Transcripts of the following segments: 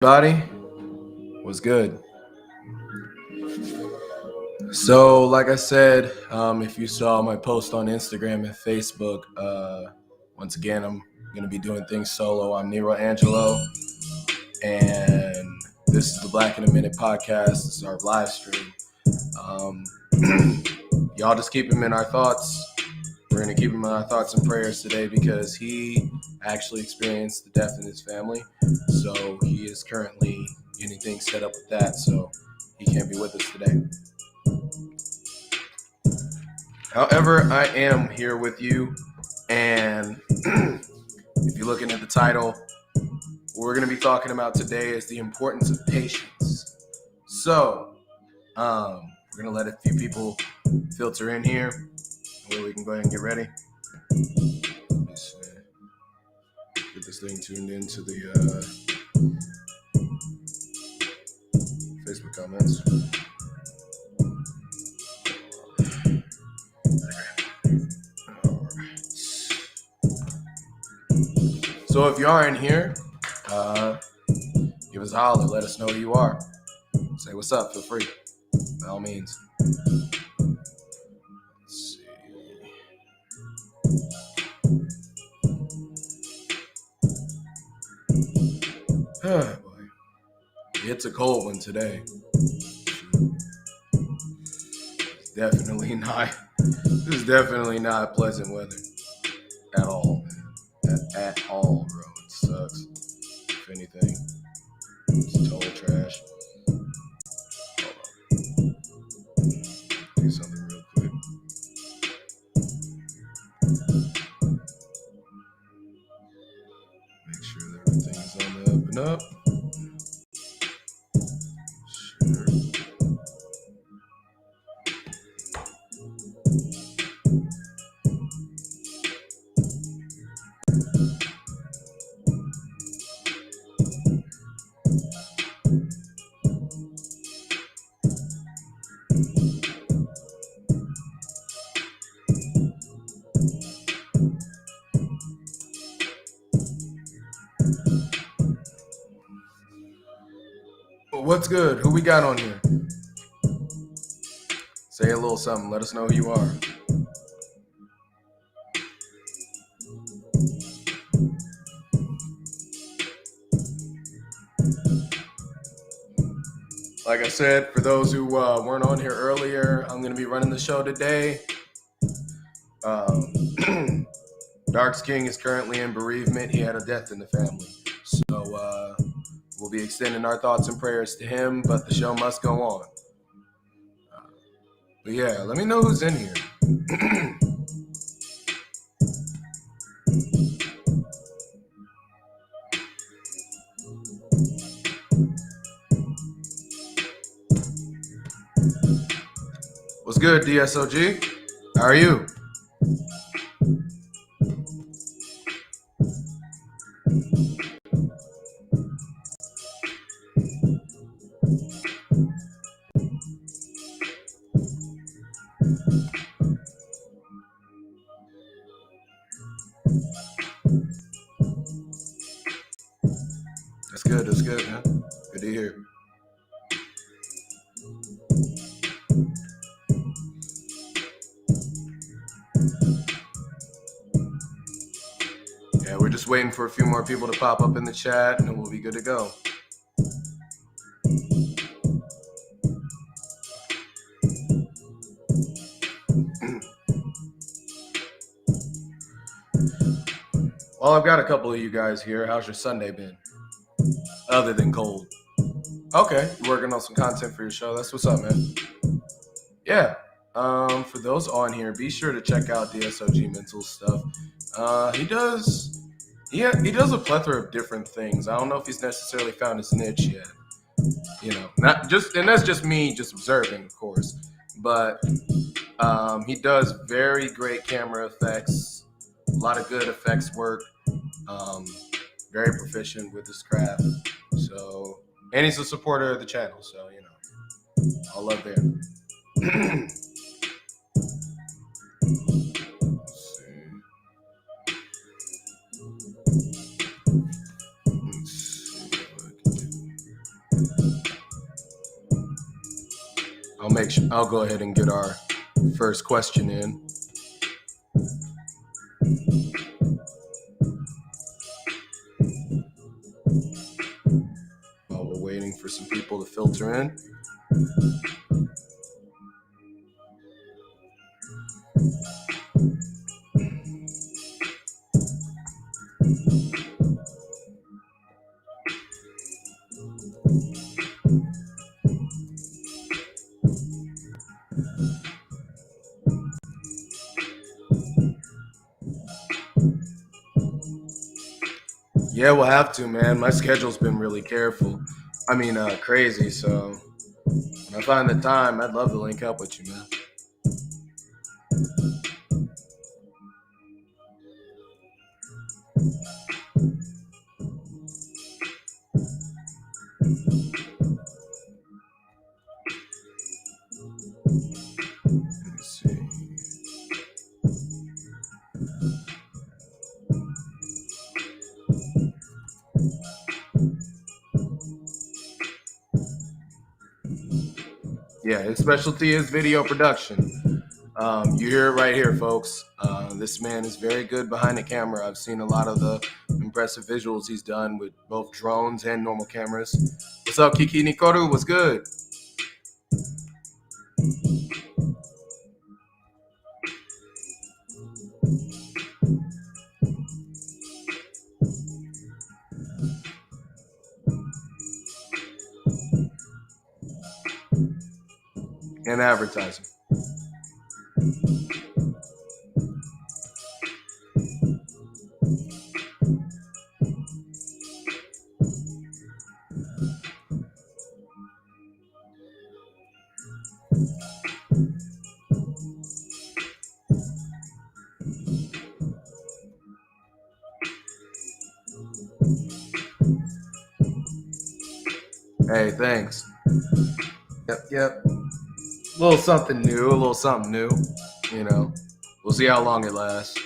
Everybody was good. So, like I said, if you saw my post on Instagram and Facebook, once again, I'm going to be doing things solo. I'm NeRo AnGelo, and this is the Black in a Minute podcast. This is our live stream. Y'all just keep him in our thoughts. We're going to keep him in our thoughts and prayers today because he actually experienced the death in his family. So he is currently getting things set up with that. So he can't be with us today. However, I am here with you. And if you're looking at the title, what we're going to be talking about today is the importance of patience. So we're going to let a few people filter in here where we can go ahead and get ready. Let's get this thing tuned into the Facebook comments. So if you are in here, give us a holler. Let us know who you are. Say what's up. Feel free. By all means. Let's see. Oh, boy. It's a cold one today. It's definitely not. This is definitely not pleasant weather at all, man. At all, bro. It sucks. If anything, it's total trash. Hold on. Do something real quick. Make sure that everything's on the up and up. Sure. What's good? Who we got on here? Say a little something. Let us know who you are. Like I said, for those who weren't on here earlier, I'm going to be running the show today. DarksKing is currently in bereavement. He had a death in the family. So we'll be extending our thoughts and prayers to him, but the show must go on. But yeah, let me know who's in here. What's good, DSOG? How are you? That's good, man. Good to hear. Yeah, we're just waiting for a few more people to pop up in the chat, and then we'll be good to go. Well, I've got a couple of you guys here. How's your Sunday been? Other than cold. Okay, you're working on some content for your show. That's what's up, man. Yeah. For those on here, be sure to check out DSOG Mental stuff. He does a plethora of different things. I don't know if he's necessarily found his niche yet. You know, and that's just me just observing, of course. But he does very great camera effects, a lot of good effects work. Very proficient with his craft. So, and he's a supporter of the channel. So, you know, all love there. Let's see what I can do. I'll go ahead and get our first question in. While we're waiting for some people to filter in. Yeah, we'll have to, man. My schedule's been really crazy. So when I find the time, I'd love to link up with you, man. Let me see. Yeah, his specialty is video production. You hear it right here, folks. This man is very good behind the camera. I've seen a lot of the impressive visuals he's done with both drones and normal cameras. What's up, Kiki Nikoru? What's good? And advertising. Hey, thanks. Yep. A little something new, you know. We'll see how long it lasts.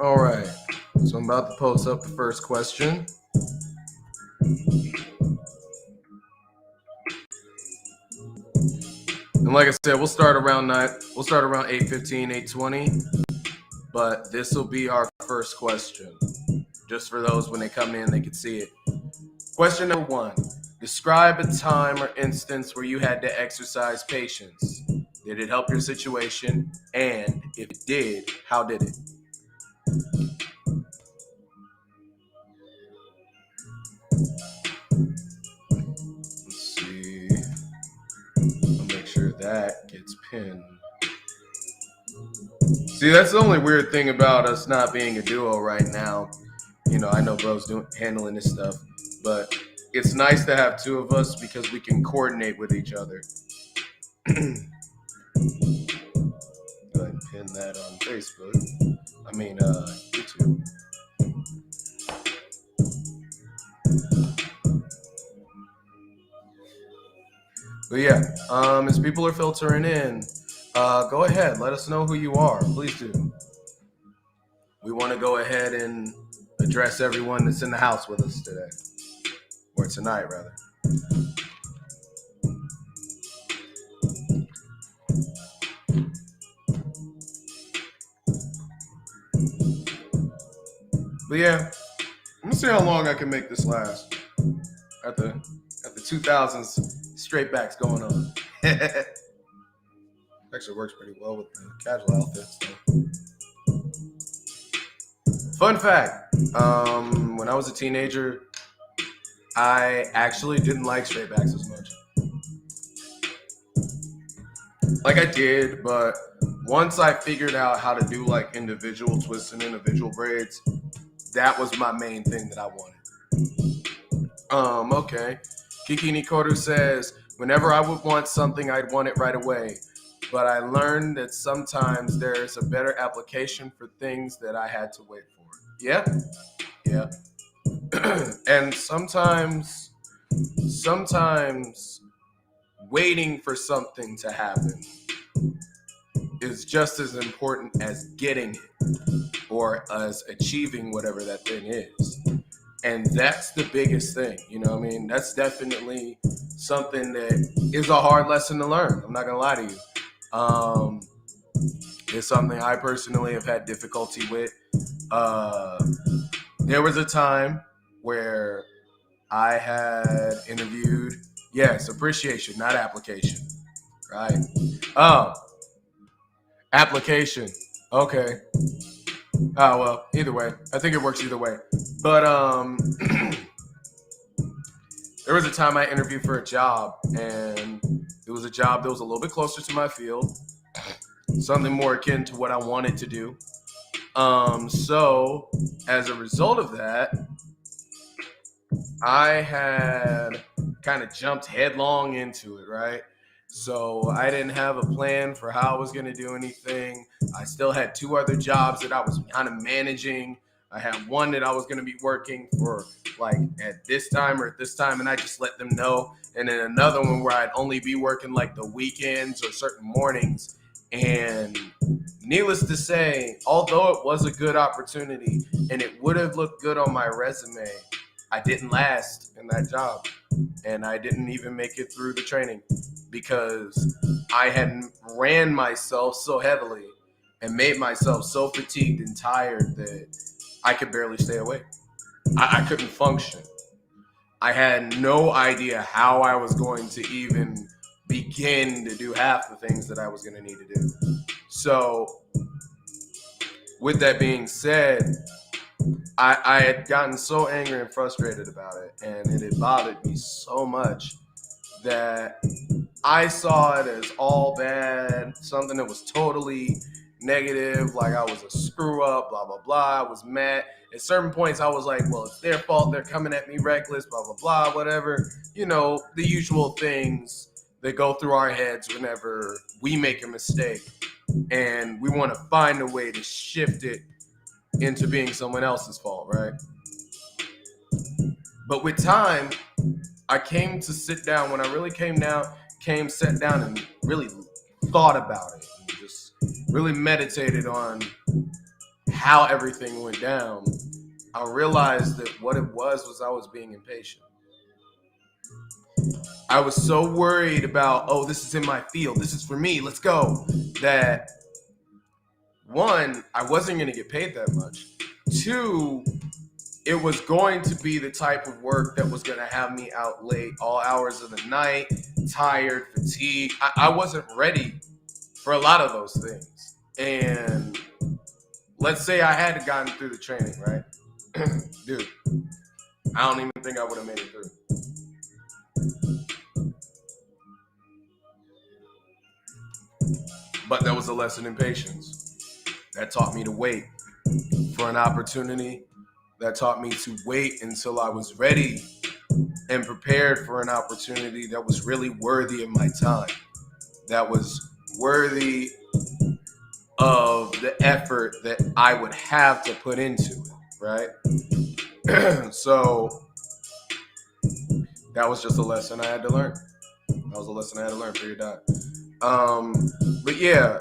All right, so I'm about to post up the first question. And like I said, we'll start around 8:15, 8:20. But this will be our first question. Just for those when they come in, they can see it. Question number 1. Describe a time or instance where you had to exercise patience. Did it help your situation? And if it did, how did it? Let's see. I'll make sure that gets pinned. See, that's the only weird thing about us not being a duo right now. You know, I know bro's handling this stuff, but it's nice to have two of us because we can coordinate with each other. Go ahead and pin that on Facebook. YouTube. But yeah, as people are filtering in, go ahead, let us know who you are. Please do. We want to go ahead and address everyone that's in the house with us today, or tonight, rather. But yeah, I'm gonna see how long I can make this last. At the 2000s straight backs going on. Actually works pretty well with the casual outfits. So. Fun fact: when I was a teenager, I actually didn't like straight backs as much. Like I did, but once I figured out how to do like individual twists and individual braids, that was my main thing that I wanted. Okay. Kiki Nikoru says, whenever I would want something, I'd want it right away. But I learned that sometimes there's a better application for things that I had to wait for. Yeah. And sometimes waiting for something to happen is just as important as getting it or as achieving whatever that thing is. And that's the biggest thing, you know what I mean? That's definitely something that is a hard lesson to learn. I'm not gonna lie to you. It's something I personally have had difficulty with. There was a time where I had interviewed, yes, appreciation, not application, right? Application, okay. Oh, well, either way. I think it works either way. But there was a time I interviewed for a job, and it was a job that was a little bit closer to my field, something more akin to what I wanted to do. So as a result of that, I had kind of jumped headlong into it, right? So I didn't have a plan for how I was going to do anything. I still had 2 other jobs that I was kind of managing. I had one that I was going to be working for like at this time or at this time, and I just let them know. And then another one where I'd only be working like the weekends or certain mornings. And needless to say, although it was a good opportunity and it would have looked good on my resume, I didn't last in that job. And I didn't even make it through the training because I had ran myself so heavily and made myself so fatigued and tired that I could barely stay awake. I couldn't function. I had no idea how I was going to even begin to do half the things that I was going to need to do. So, with that being said, I had gotten so angry and frustrated about it, and it had bothered me so much that I saw it as all bad, something that was totally negative, like I was a screw up, blah, blah, blah. I was mad. At certain points, I was like, well, it's their fault. They're coming at me reckless, blah, blah, blah, whatever. You know, the usual things that go through our heads whenever we make a mistake. And we want to find a way to shift it into being someone else's fault, right? But with time, I came to sit down. When I really sat down and really thought about it and just really meditated on how everything went down, I realized that what it was I was being impatient. I was so worried about, oh, this is in my field, this is for me, let's go, that one, I wasn't going to get paid that much. 2, it was going to be the type of work that was going to have me out late, all hours of the night, tired, fatigued. I wasn't ready for a lot of those things. And let's say I had gotten through the training, right? Dude, I don't even think I would have made it through. But that was a lesson in patience. That taught me to wait for an opportunity. That taught me to wait until I was ready and prepared for an opportunity that was really worthy of my time. That was worthy of the effort that I would have to put into it, right? So that was just a lesson I had to learn. That was a lesson I had to learn, period. But yeah,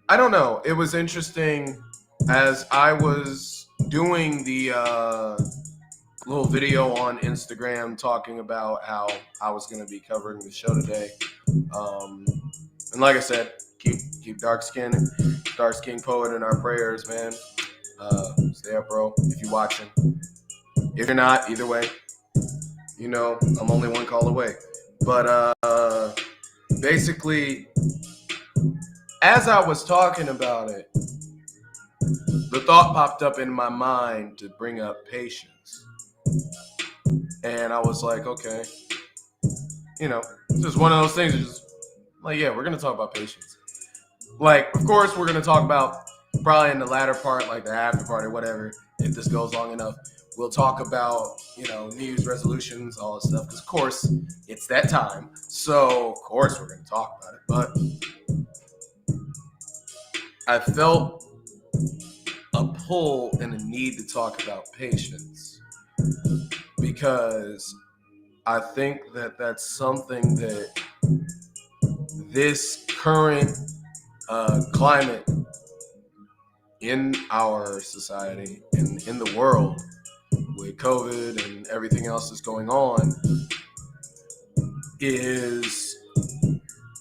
I don't know. It was interesting as I was doing the little video on Instagram talking about how I was going to be covering the show today. And like I said, keep DarksKing Poet in our prayers, man. Stay up, bro, if you're watching. If you're not, either way, you know, I'm only one call away. But basically, as I was talking about it, the thought popped up in my mind to bring up patience. And I was like, okay, you know, it's just one of those things. Just like, yeah, we're going to talk about patience. Like, of course, we're going to talk about probably in the latter part, like the after party, whatever, if this goes long enough. We'll talk about, you know, New Year's resolutions, all this stuff, because, of course, it's that time. So, of course, we're going to talk about it. But I felt a pull and a need to talk about patience because I think that that's something that this current climate in our society and in the world with COVID and everything else that's going on is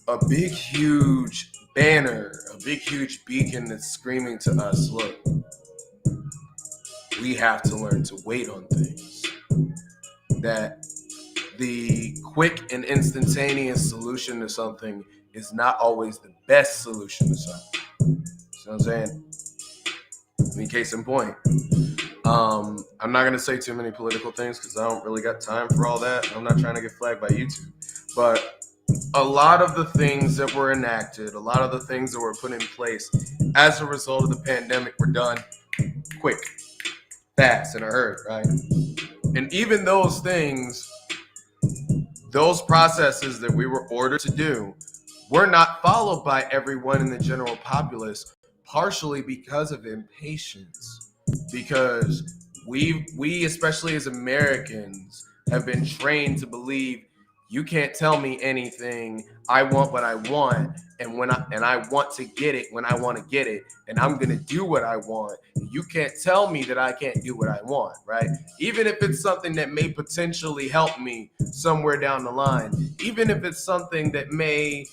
a big, huge banner, a big, huge beacon that's screaming to us, look, we have to learn to wait on things. That the quick and instantaneous solution to something is not always the best solution to something. You know what I'm saying? I mean, case in point. I'm not going to say too many political things because I don't really got time for all that. I'm not trying to get flagged by YouTube. But a lot of the things that were enacted, a lot of the things that were put in place as a result of the pandemic were done quick, fast, in a hurry, right? And even those things, those processes that we were ordered to do were not followed by everyone in the general populace, partially because of impatience. Because we especially as Americans have been trained to believe you can't tell me anything. I want what I want, and I want to get it when I want to get it, and I'm gonna do what I want. You can't tell me that I can't do what I want, right? Even if it's something that may potentially help me somewhere down the line, even if it's something that may,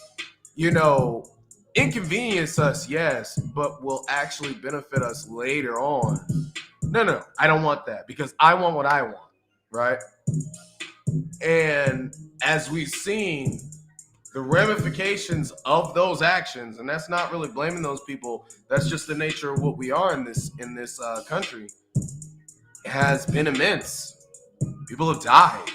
inconvenience us, yes, but will actually benefit us later on. No, I don't want that because I want what I want, right? And as we've seen, the ramifications of those actions, and that's not really blaming those people, that's just the nature of what we are in this country, has been immense. People have died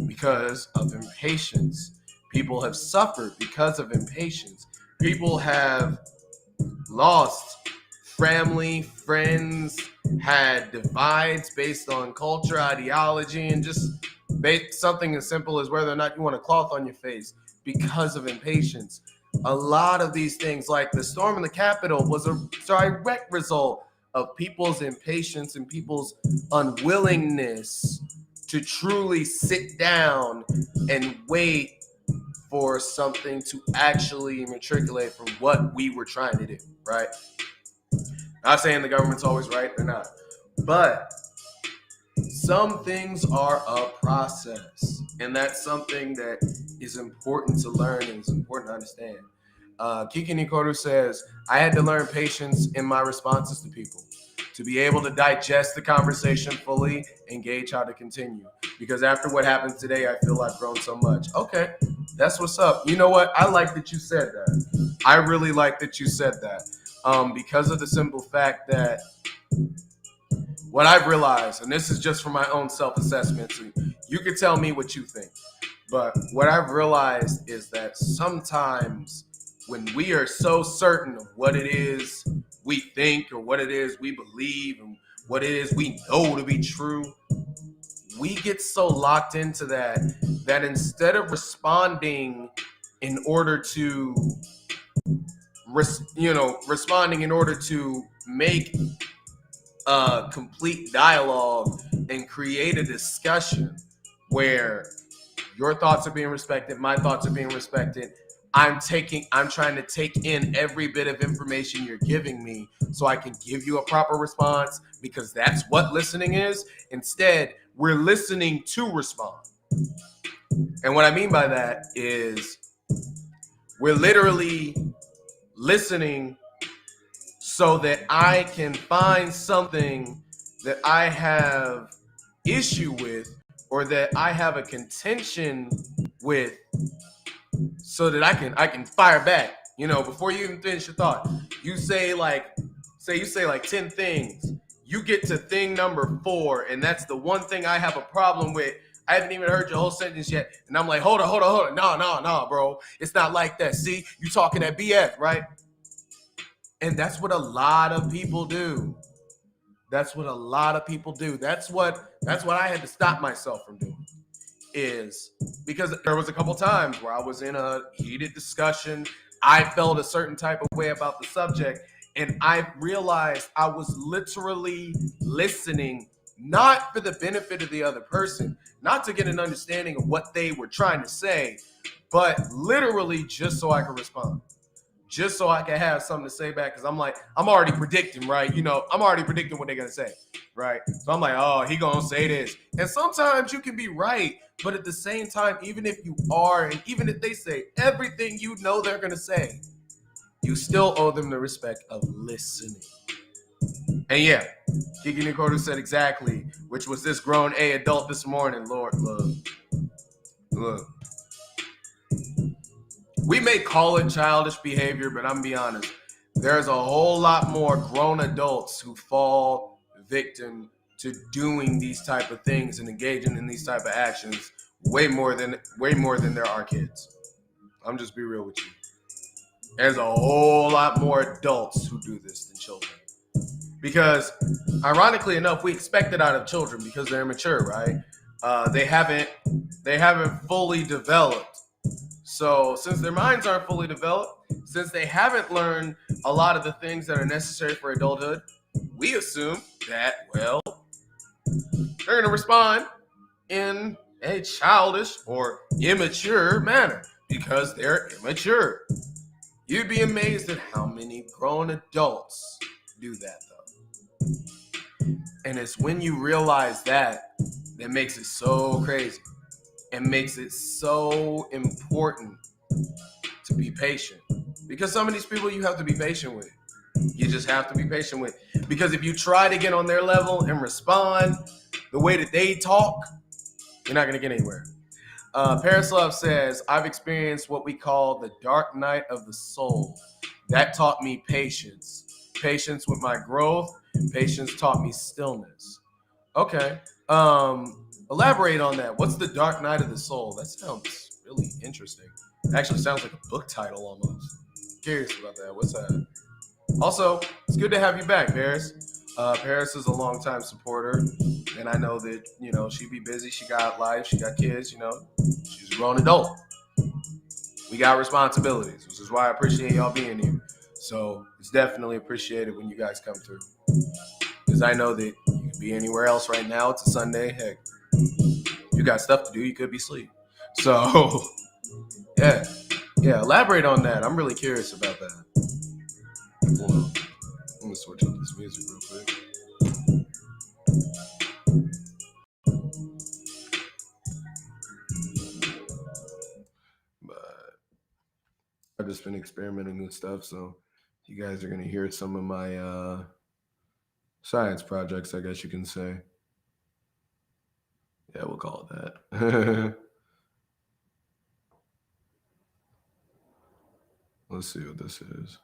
because of impatience. People have suffered because of impatience. People have lost family, friends, had divides based on culture, ideology, and just something as simple as whether or not you want a cloth on your face because of impatience. A lot of these things, like the storm in the Capitol, was a direct result of people's impatience and people's unwillingness to truly sit down and wait for something to actually matriculate from what we were trying to do, right? Not saying the government's always right, they're not. But some things are a process, and that's something that is important to learn and is important to understand. Kiki Nikoru says, I had to learn patience in my responses to people to be able to digest the conversation fully and gauge how to continue. Because after what happened today, I feel I've grown so much. Okay, that's what's up. You know what? I like that you said that. I really like that you said that. Because of the simple fact that what I've realized, and this is just from my own self-assessment, so you can tell me what you think, but what I've realized is that sometimes when we are so certain of what it is we think or what it is we believe and what it is we know to be true, we get so locked into that instead of responding in order to responding in order to make a complete dialogue and create a discussion where your thoughts are being respected, my thoughts are being respected. I'm trying to take in every bit of information you're giving me so I can give you a proper response, because that's what listening is. Instead, we're listening to respond. And what I mean by that is we're literally listening so that I can find something that I have issue with or that I have a contention with, so that I can fire back. Before you even finish your thought, you say like 10 things. You get to thing number 4, and that's the one thing I have a problem with. I haven't even heard your whole sentence yet, and I'm like, hold on. No, bro. It's not like that. See, you talking that BS, right? And that's what a lot of people do. That's what I had to stop myself from doing, is because there was a couple times where I was in a heated discussion. I felt a certain type of way about the subject, and I realized I was literally listening not for the benefit of the other person, not to get an understanding of what they were trying to say, but literally just so I can respond. Just so I can have something to say back, because I'm already predicting, right? I'm already predicting what they're gonna say, right? So I'm like, oh, he gonna say this. And sometimes you can be right, but at the same time, even if you are, and even if they say everything you know they're gonna say, you still owe them the respect of listening. And yeah, Kiki Nikoru said exactly, which was this grown adult this morning. Lord, look. We may call it childish behavior, but I'm gonna be honest. There's a whole lot more grown adults who fall victim to doing these type of things and engaging in these type of actions way more than there are kids. I'm just be real with you. There's a whole lot more adults who do this than children. Because ironically enough, we expect it out of children because they're immature, right? They haven't fully developed. So since their minds aren't fully developed, since they haven't learned a lot of the things that are necessary for adulthood, we assume that, well, they're going to respond in a childish or immature manner because they're immature. You'd be amazed at how many grown adults do that, though. And it's when you realize that makes it so crazy and makes it so important to be patient. Because some of these people you have to be patient with. You just have to be patient with. Because if you try to get on their level and respond the way that they talk, you're not going to get anywhere. Paris Love says, I've experienced what we call the dark night of the soul. That taught me patience. Patience with my growth. Patience taught me stillness. Okay. Elaborate on that. What's the dark night of the soul? That sounds really interesting. It actually sounds like a book title almost. Curious about that. What's that? Also, it's good to have you back, Paris. Paris is a longtime supporter, and I know that, she be busy. She got life. She got kids, She's a grown adult. We got responsibilities, which is why I appreciate y'all being here. So it's definitely appreciated when you guys come through. Because I know that you could be anywhere else right now. It's a Sunday. Heck, you got stuff to do. You could be asleep. So, yeah. Elaborate on that. I'm really curious about that. Hold on. I'm gonna switch up this music real quick. But I've just been experimenting with stuff, so you guys are gonna hear some of my science projects, I guess you can say. Yeah, we'll call it that. Let's see what this is.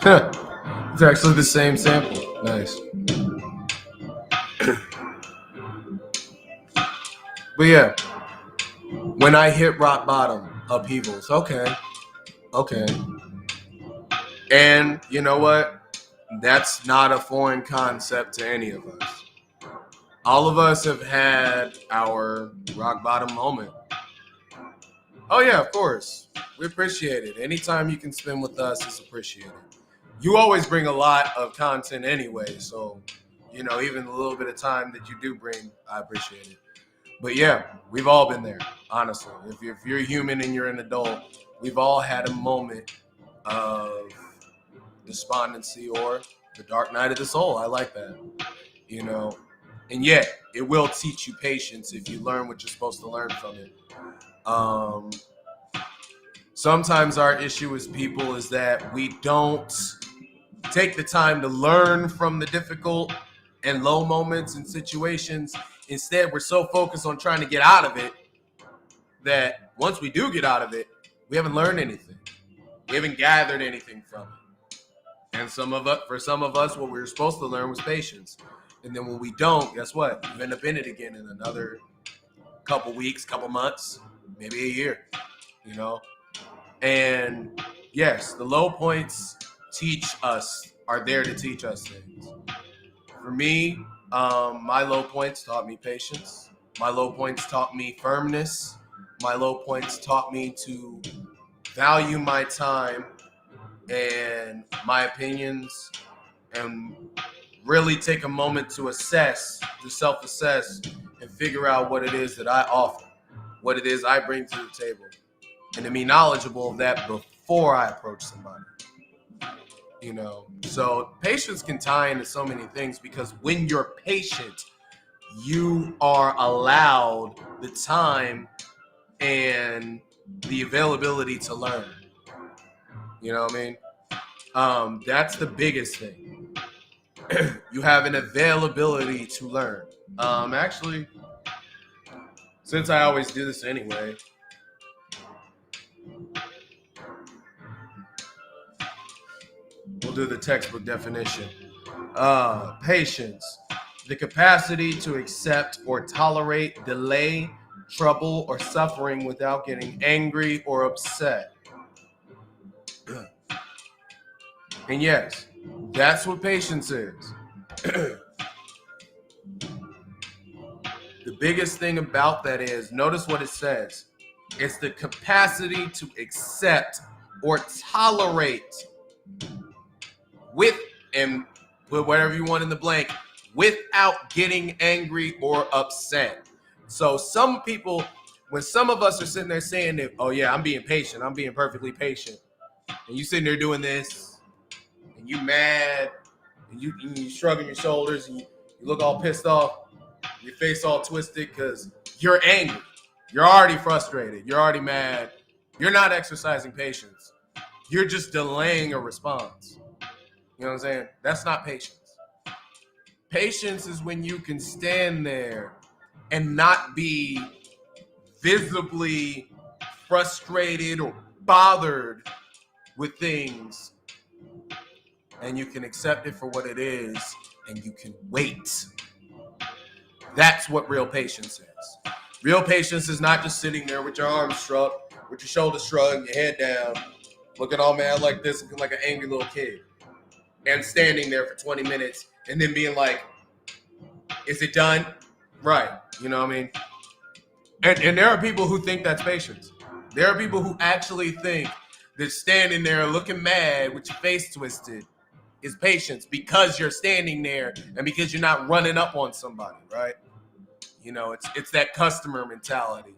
It's actually the same sample. Nice. But yeah, when I hit rock bottom, upheavals. Okay. And you know what? That's not a foreign concept to any of us. All of us have had our rock bottom moment. Oh yeah, of course. We appreciate it. Anytime you can spend with us is appreciated. You always bring a lot of content anyway, so even the little bit of time that you do bring, I appreciate it. But yeah, we've all been there, honestly. If you're human and you're an adult, we've all had a moment of despondency or the dark night of the soul. I like that. And yet it will teach you patience if you learn what you're supposed to learn from it. Sometimes our issue as people is that we don't take the time to learn from the difficult and low moments and situations. Instead, we're so focused on trying to get out of it that once we do get out of it, we haven't learned anything. We haven't gathered anything from it. And for some of us, what we were supposed to learn was patience. And then when we don't, guess what? You end up in it again in another couple weeks, couple months, maybe a year, And yes, the low points are there to teach us things. For me, my low points taught me patience. My low points taught me firmness. My low points taught me to value my time and my opinions and really take a moment to self-assess, and figure out what it is that I offer, what it is I bring to the table, and to be knowledgeable of that before I approach somebody. So patience can tie into so many things, because when you're patient, you are allowed the time and the availability to learn. You know what I mean? That's the biggest thing. You have an availability to learn. Actually, since I always do this anyway, we'll do the textbook definition. Patience, the capacity to accept or tolerate delay, trouble, or suffering without getting angry or upset. And yes, that's what patience is. The biggest thing about that is, notice what it says. It's the capacity to accept or tolerate with, and put whatever you want in the blank, without getting angry or upset. So some people, when some of us are sitting there saying that, oh yeah, I'm being patient, I'm being perfectly patient, and you sitting there doing this, and you mad, and you shrugging your shoulders, and you look all pissed off, your face all twisted because you're angry, you're already frustrated, you're already mad, you're not exercising patience, you're just delaying a response. You know what I'm saying? That's not patience. Patience is when you can stand there and not be visibly frustrated or bothered with things, and you can accept it for what it is, and you can wait. That's what real patience is. Real patience is not just sitting there with your arms shrugged, with your shoulders shrugged, your head down, looking all mad like this, looking like an angry little kid, and standing there for 20 minutes and then being like, is it done? Right. You know what I mean? And there are people who think that's patience. There are people who actually think that standing there looking mad with your face twisted is patience, because you're standing there and because you're not running up on somebody, right? It's that customer mentality.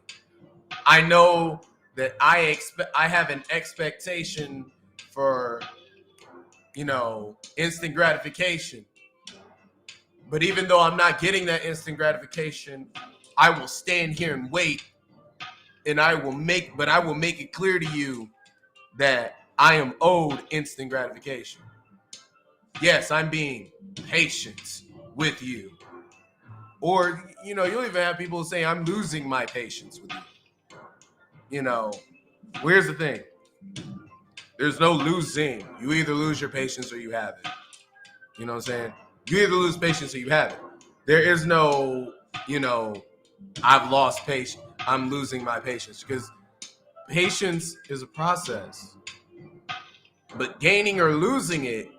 I know that I have an expectation for, instant gratification. But even though I'm not getting that instant gratification, I will stand here and wait, and I will make it clear to you that I am owed instant gratification. Yes, I'm being patient with you. Or, you'll even have people say I'm losing my patience with you. Here's the thing. There's no losing. You either lose your patience or you have it. You know what I'm saying? You either lose patience or you have it. There is no, I've lost patience, I'm losing my patience, because patience is a process. But gaining or losing it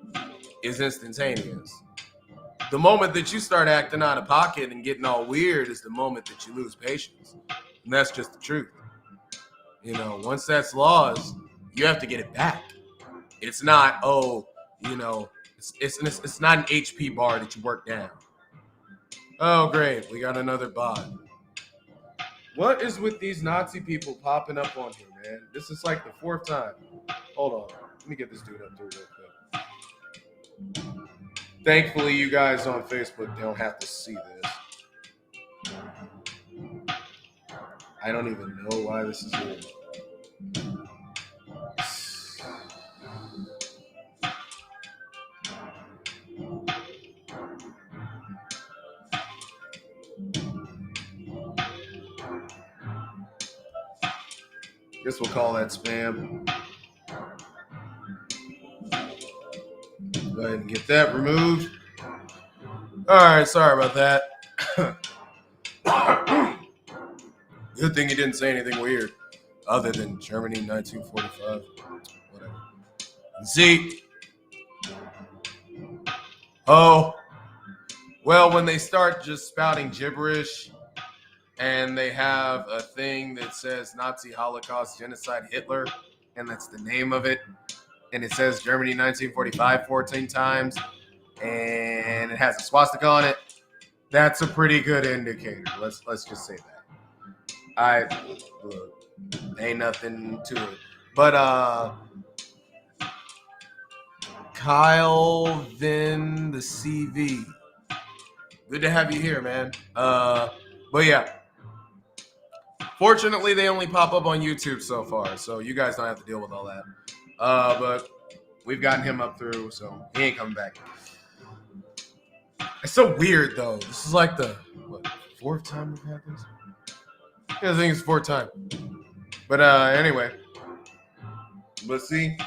is instantaneous. The moment that you start acting out of pocket and getting all weird is the moment that you lose patience. And that's just the truth. Once that's lost, you have to get it back. It's not, it's not an HP bar that you work down. Oh, great. We got another bot. What is with these Nazi people popping up on here, man? This is like the fourth time. Hold on. Let me get this dude up there real quick. Thankfully, you guys on Facebook don't have to see this. I don't even know why this is here. Guess we'll call that spam. Go ahead and get that removed. All right, sorry about that. Good thing he didn't say anything weird, other than Germany 1945. Whatever. See, well, when they start just spouting gibberish, and they have a thing that says Nazi Holocaust Genocide Hitler, and that's the name of it, and it says Germany 1945 14 times, and it has a swastika on it, that's a pretty good indicator. Let's just say that. Look, ain't nothing to it. But Kyle Vin the CV. Good to have you here, man. But yeah. Fortunately, they only pop up on YouTube so far, so you guys don't have to deal with all that. But we've gotten him up through, so he ain't coming back. It's so weird, though. This is like the fourth time we've had this. Yeah, I think it's the fourth time. But anyway, let's see.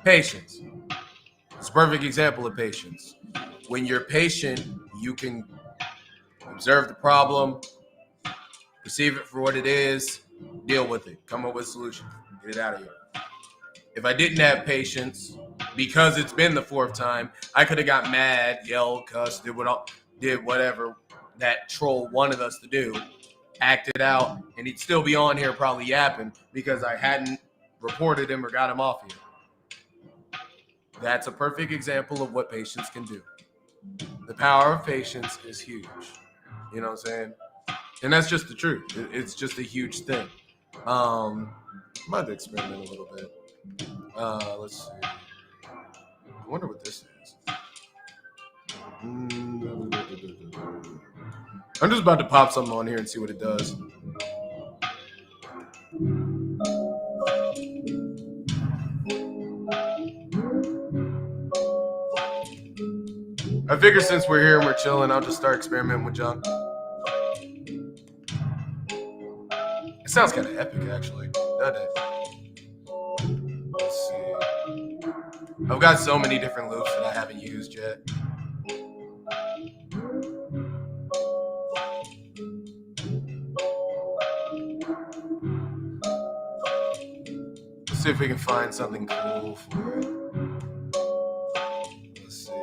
Patience. It's a perfect example of patience. When you're patient, you can observe the problem, perceive it for what it is, deal with it, come up with a solution, get it out of here. If I didn't have patience, because it's been the fourth time, I could have got mad, yelled, cussed, did whatever that troll wanted us to do, acted out, and he'd still be on here probably yapping because I hadn't reported him or got him off here. That's a perfect example of what patience can do. The power of patience is huge. You know what I'm saying? And that's just the truth. It's just a huge thing. I might experiment a little bit. Let's see. I wonder what this is. I'm just about to pop something on here and see what it does. I figure since we're here and we're chilling, I'll just start experimenting with junk. It sounds kind of epic, actually, doesn't it? Let's see. I've got so many different loops that I haven't used yet. Let's see if we can find something cool for it. Let's see.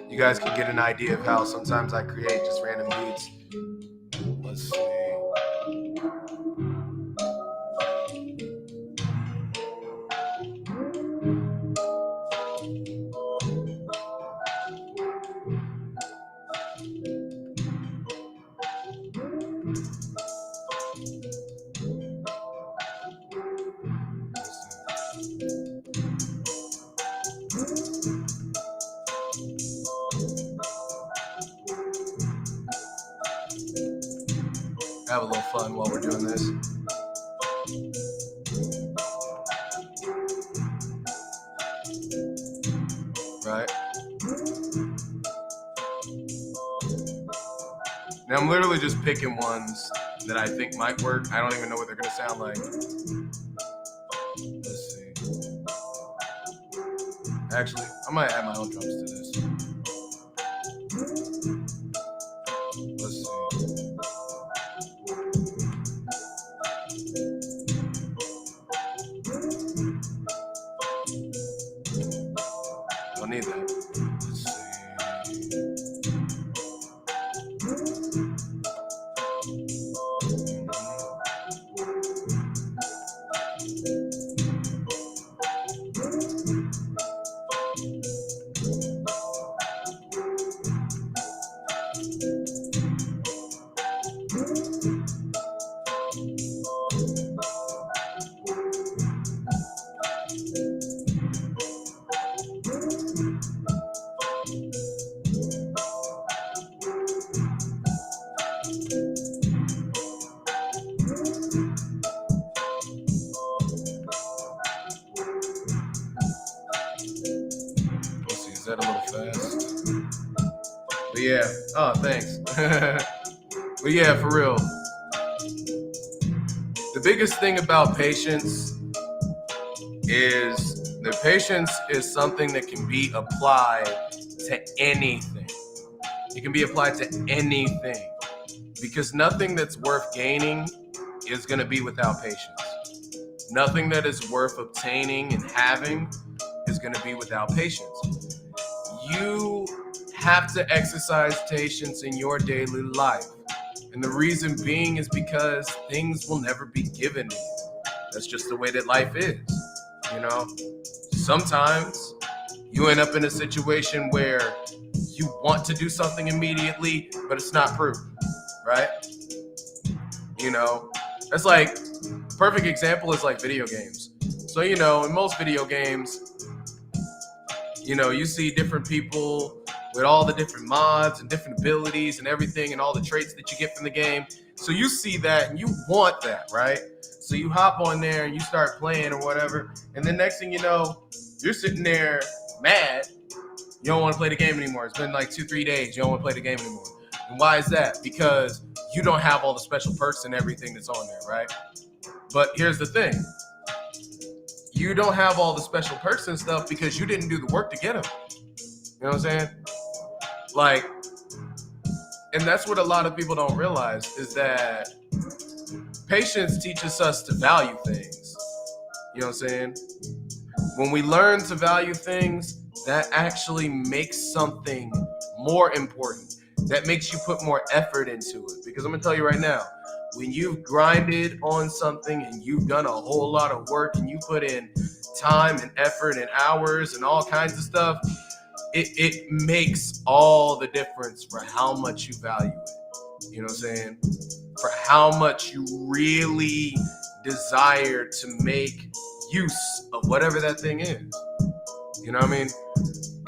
You guys can get an idea of how sometimes I create just random beats. Let's see. Have a little fun while we're doing this. Right? Now I'm literally just picking ones that I think might work. I don't even know what they're gonna sound like. Let's see. Actually, I might add my own drums to this. Let's see. Don't need that. Let's see. Is that a little fast? But yeah. Oh, thanks. But yeah, for real. The biggest thing about patience is that patience is something that can be applied to anything. It can be applied to anything because nothing that's worth gaining is going to be without patience. Nothing that is worth obtaining and having is going to be without patience. You have to exercise patience in your daily life. And the reason being is because things will never be given to you. That's just the way that life is. Sometimes you end up in a situation where you want to do something immediately, but it's not proven, right? That's like, perfect example is like video games. So, in most video games, you see different people with all the different mods and different abilities and everything and all the traits that you get from the game. So you see that and you want that, right? So you hop on there and you start playing or whatever. And then next thing you know, you're sitting there mad. You don't want to play the game anymore. It's been like 2-3 days. You don't want to play the game anymore. And why is that? Because you don't have all the special perks and everything that's on there, right? But here's the thing. You don't have all the special perks and stuff because you didn't do the work to get them. You know what I'm saying? Like, and that's what a lot of people don't realize is that patience teaches us to value things. You know what I'm saying? When we learn to value things, that actually makes something more important. That makes you put more effort into it. Because I'm going to tell you right now, when you've grinded on something and you've done a whole lot of work and you put in time and effort and hours and all kinds of stuff, it makes all the difference for how much you value it. You know what I'm saying? For how much you really desire to make use of whatever that thing is. You know what I mean?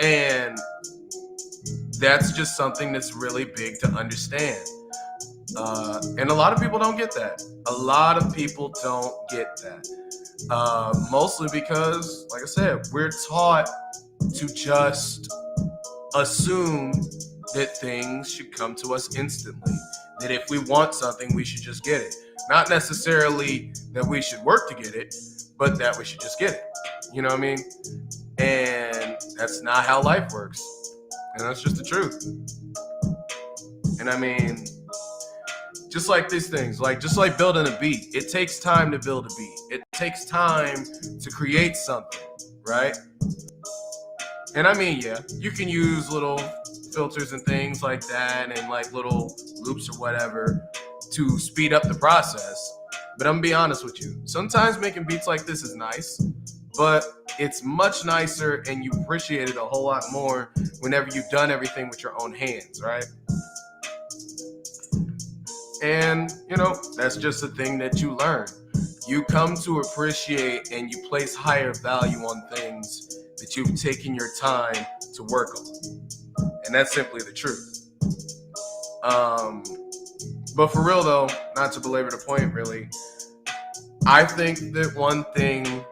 And that's just something that's really big to understand. And a lot of people don't get that. A lot of people don't get that. Mostly because, like I said, we're taught to just assume that things should come to us instantly. That if we want something, we should just get it. Not necessarily that we should work to get it, but that we should just get it. You know what I mean? And that's not how life works. And that's just the truth. And I mean, just like these things, just like building a beat, it takes time to build a beat. It takes time to create something, right? And I mean, yeah, you can use little filters and things like that and like little loops or whatever to speed up the process. But I'm gonna be honest with you. Sometimes making beats like this is nice, but it's much nicer and you appreciate it a whole lot more whenever you've done everything with your own hands, right? And, that's just a thing that you learn. You come to appreciate and you place higher value on things that you've taken your time to work on. And that's simply the truth. But for real though, not to belabor the point really, I think that one thing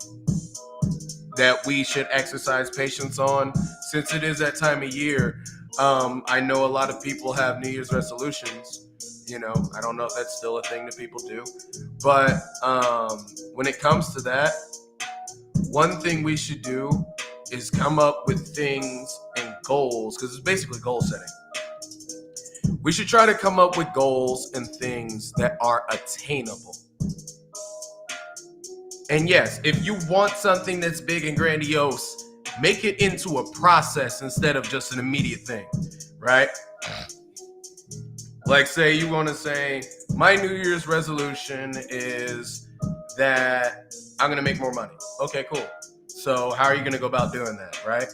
that we should exercise patience on, since it is that time of year, I know a lot of people have New Year's resolutions. I don't know if that's still a thing that people do. But when it comes to that, one thing we should do is come up with things and goals, because it's basically goal setting. We should try to come up with goals and things that are attainable. And yes, if you want something that's big and grandiose, make it into a process instead of just an immediate thing, right? Like say you want to say, my New Year's resolution is that I'm going to make more money. Okay, cool. So how are you going to go about doing that, right?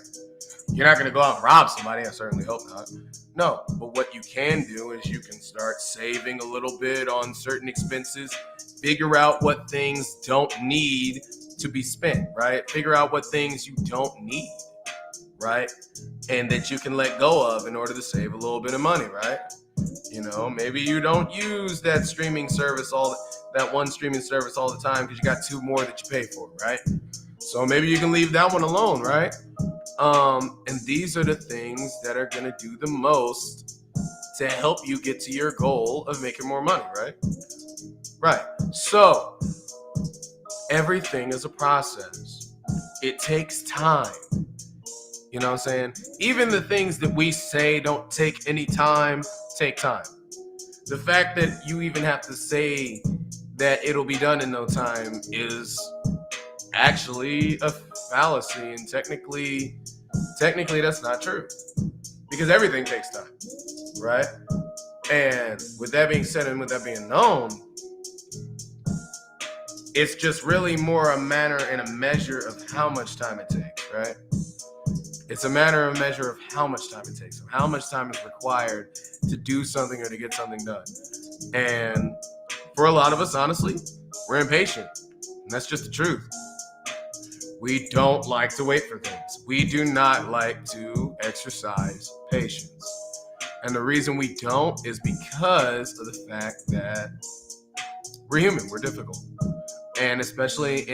You're not going to go out and rob somebody. I certainly hope not. No, but what you can do is you can start saving a little bit on certain expenses, figure out what things don't need to be spent, right? Figure out what things you don't need, right? And that you can let go of in order to save a little bit of money, right? Maybe you don't use that streaming service that one streaming service all the time because you got 2 more that you pay for, right? So maybe you can leave that one alone, right? And these are the things that are going to do the most to help you get to your goal of making more money, right? Right. So everything is a process. It takes time. You know what I'm saying? Even the things that we say don't take any time, take time. The fact that you even have to say that it'll be done in no time is actually a fallacy, and technically that's not true, because everything takes time, right? And with that being said and with that being known, It's just really more a manner and a measure of how much time it takes, right? It's a matter of measure of how much time it takes, of how much time is required to do something or to get something done. And for a lot of us, honestly, we're impatient. And that's just the truth. We don't like to wait for things. We do not like to exercise patience. And the reason we don't is because of the fact that we're human, we're difficult. And especially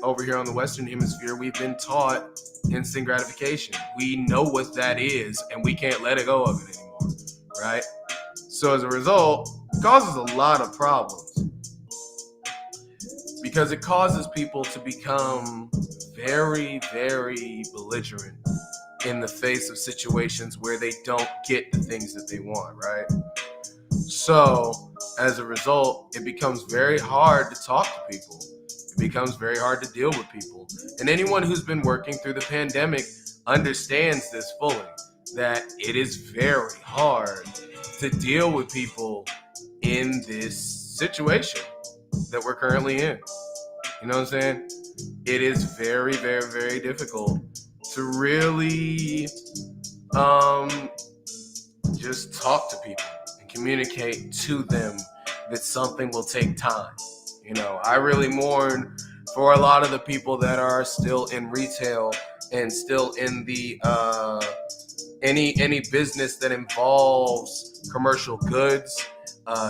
over here on the Western hemisphere, we've been taught instant gratification. We know what that is, and we can't let it go of it anymore, right? So as a result, it causes a lot of problems because it causes people to become very, very belligerent in the face of situations where they don't get the things that they want, right? So as a result, it becomes very hard to talk to people. It becomes very hard to deal with people. And anyone who's been working through the pandemic understands this fully, that it is very hard to deal with people in this situation that we're currently in. You know what I'm saying? It is very, very, very difficult to really just talk to people and communicate to them that something will take time. You know, I really mourn for a lot of the people that are still in retail and still in the any business that involves commercial goods,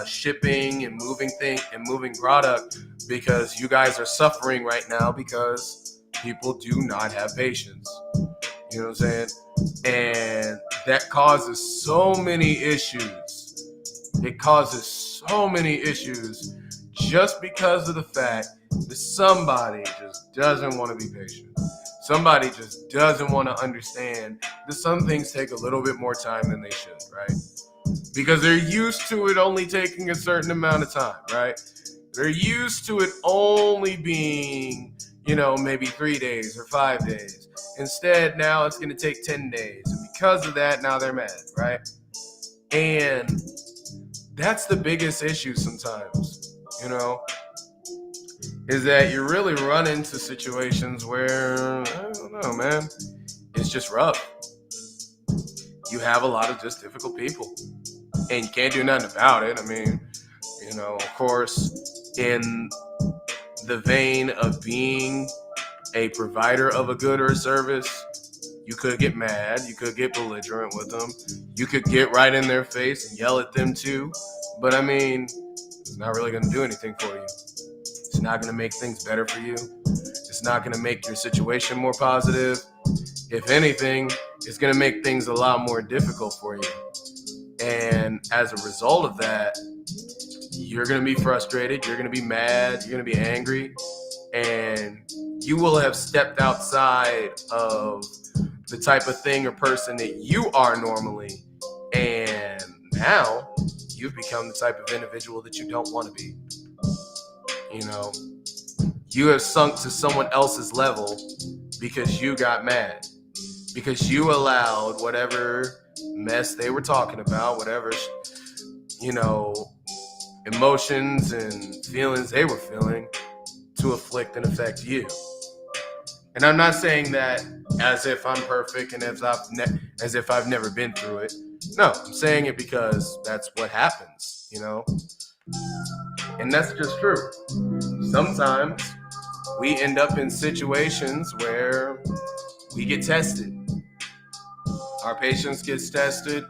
shipping and moving product, because you guys are suffering right now because people do not have patience. You know what I'm saying? And that causes so many issues. It causes so many issues just because of the fact that somebody just doesn't want to be patient. Somebody just doesn't want to understand that some things take a little bit more time than they should, right? Because they're used to it only taking a certain amount of time, right? They're used to it only being, maybe 3 days or 5 days. Instead, now it's going to take 10 days. And because of that, now they're mad, right? And that's the biggest issue sometimes, is that you really run into situations where, I don't know, man, it's just rough. You have a lot of just difficult people, and you can't do nothing about it. I mean, of course, in the vein of being a provider of a good or a service, you could get mad, you could get belligerent with them, you could get right in their face and yell at them too, but I mean, it's not really going to do anything for you. It's not going to make things better for you. It's not going to make your situation more positive. If anything, it's going to make things a lot more difficult for you. And as a result of that, you're going to be frustrated, you're going to be mad, you're going to be angry, and you will have stepped outside of the type of thing or person that you are normally, and now you've become the type of individual that you don't want to be. You have sunk to someone else's level because you got mad, because you allowed whatever mess they were talking about, whatever, emotions and feelings they were feeling, to afflict and affect you. And I'm not saying that as if I'm perfect and as if I've never been through it. No, I'm saying it because that's what happens, And that's just true. Sometimes we end up in situations where we get tested. Our patience gets tested.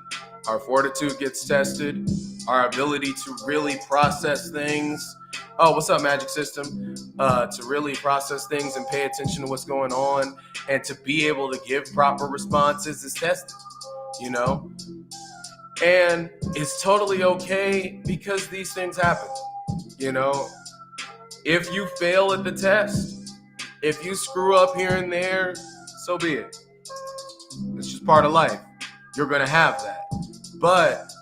Our fortitude gets tested. Our ability to really process things. Oh, what's up, Magic System? To really process things and pay attention to what's going on and to be able to give proper responses is tested, And it's totally okay because these things happen, If you fail at the test, if you screw up here and there, so be it. It's just part of life. You're going to have that. But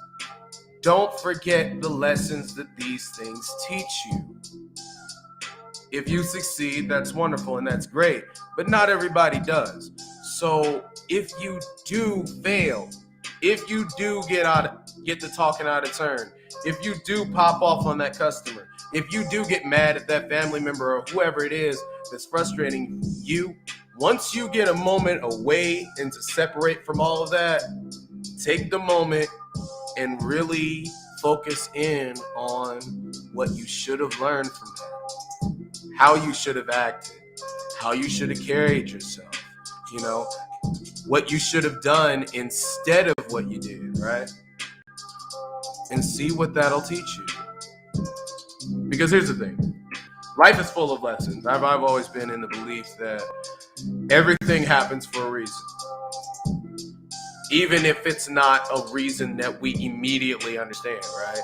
don't forget the lessons that these things teach you. If you succeed, that's wonderful and that's great, but not everybody does. So if you do fail, if you do get to talking out of turn, if you do pop off on that customer, if you do get mad at that family member or whoever it is that's frustrating you, once you get a moment away and to separate from all of that, take the moment and really focus in on what you should have learned from that, how you should have acted, how you should have carried yourself, you know, what you should have done instead of what you did, right? And see what that'll teach you. Because here's the thing, life is full of lessons. I've always been in the belief that everything happens for a reason, even if it's not a reason that we immediately understand, right?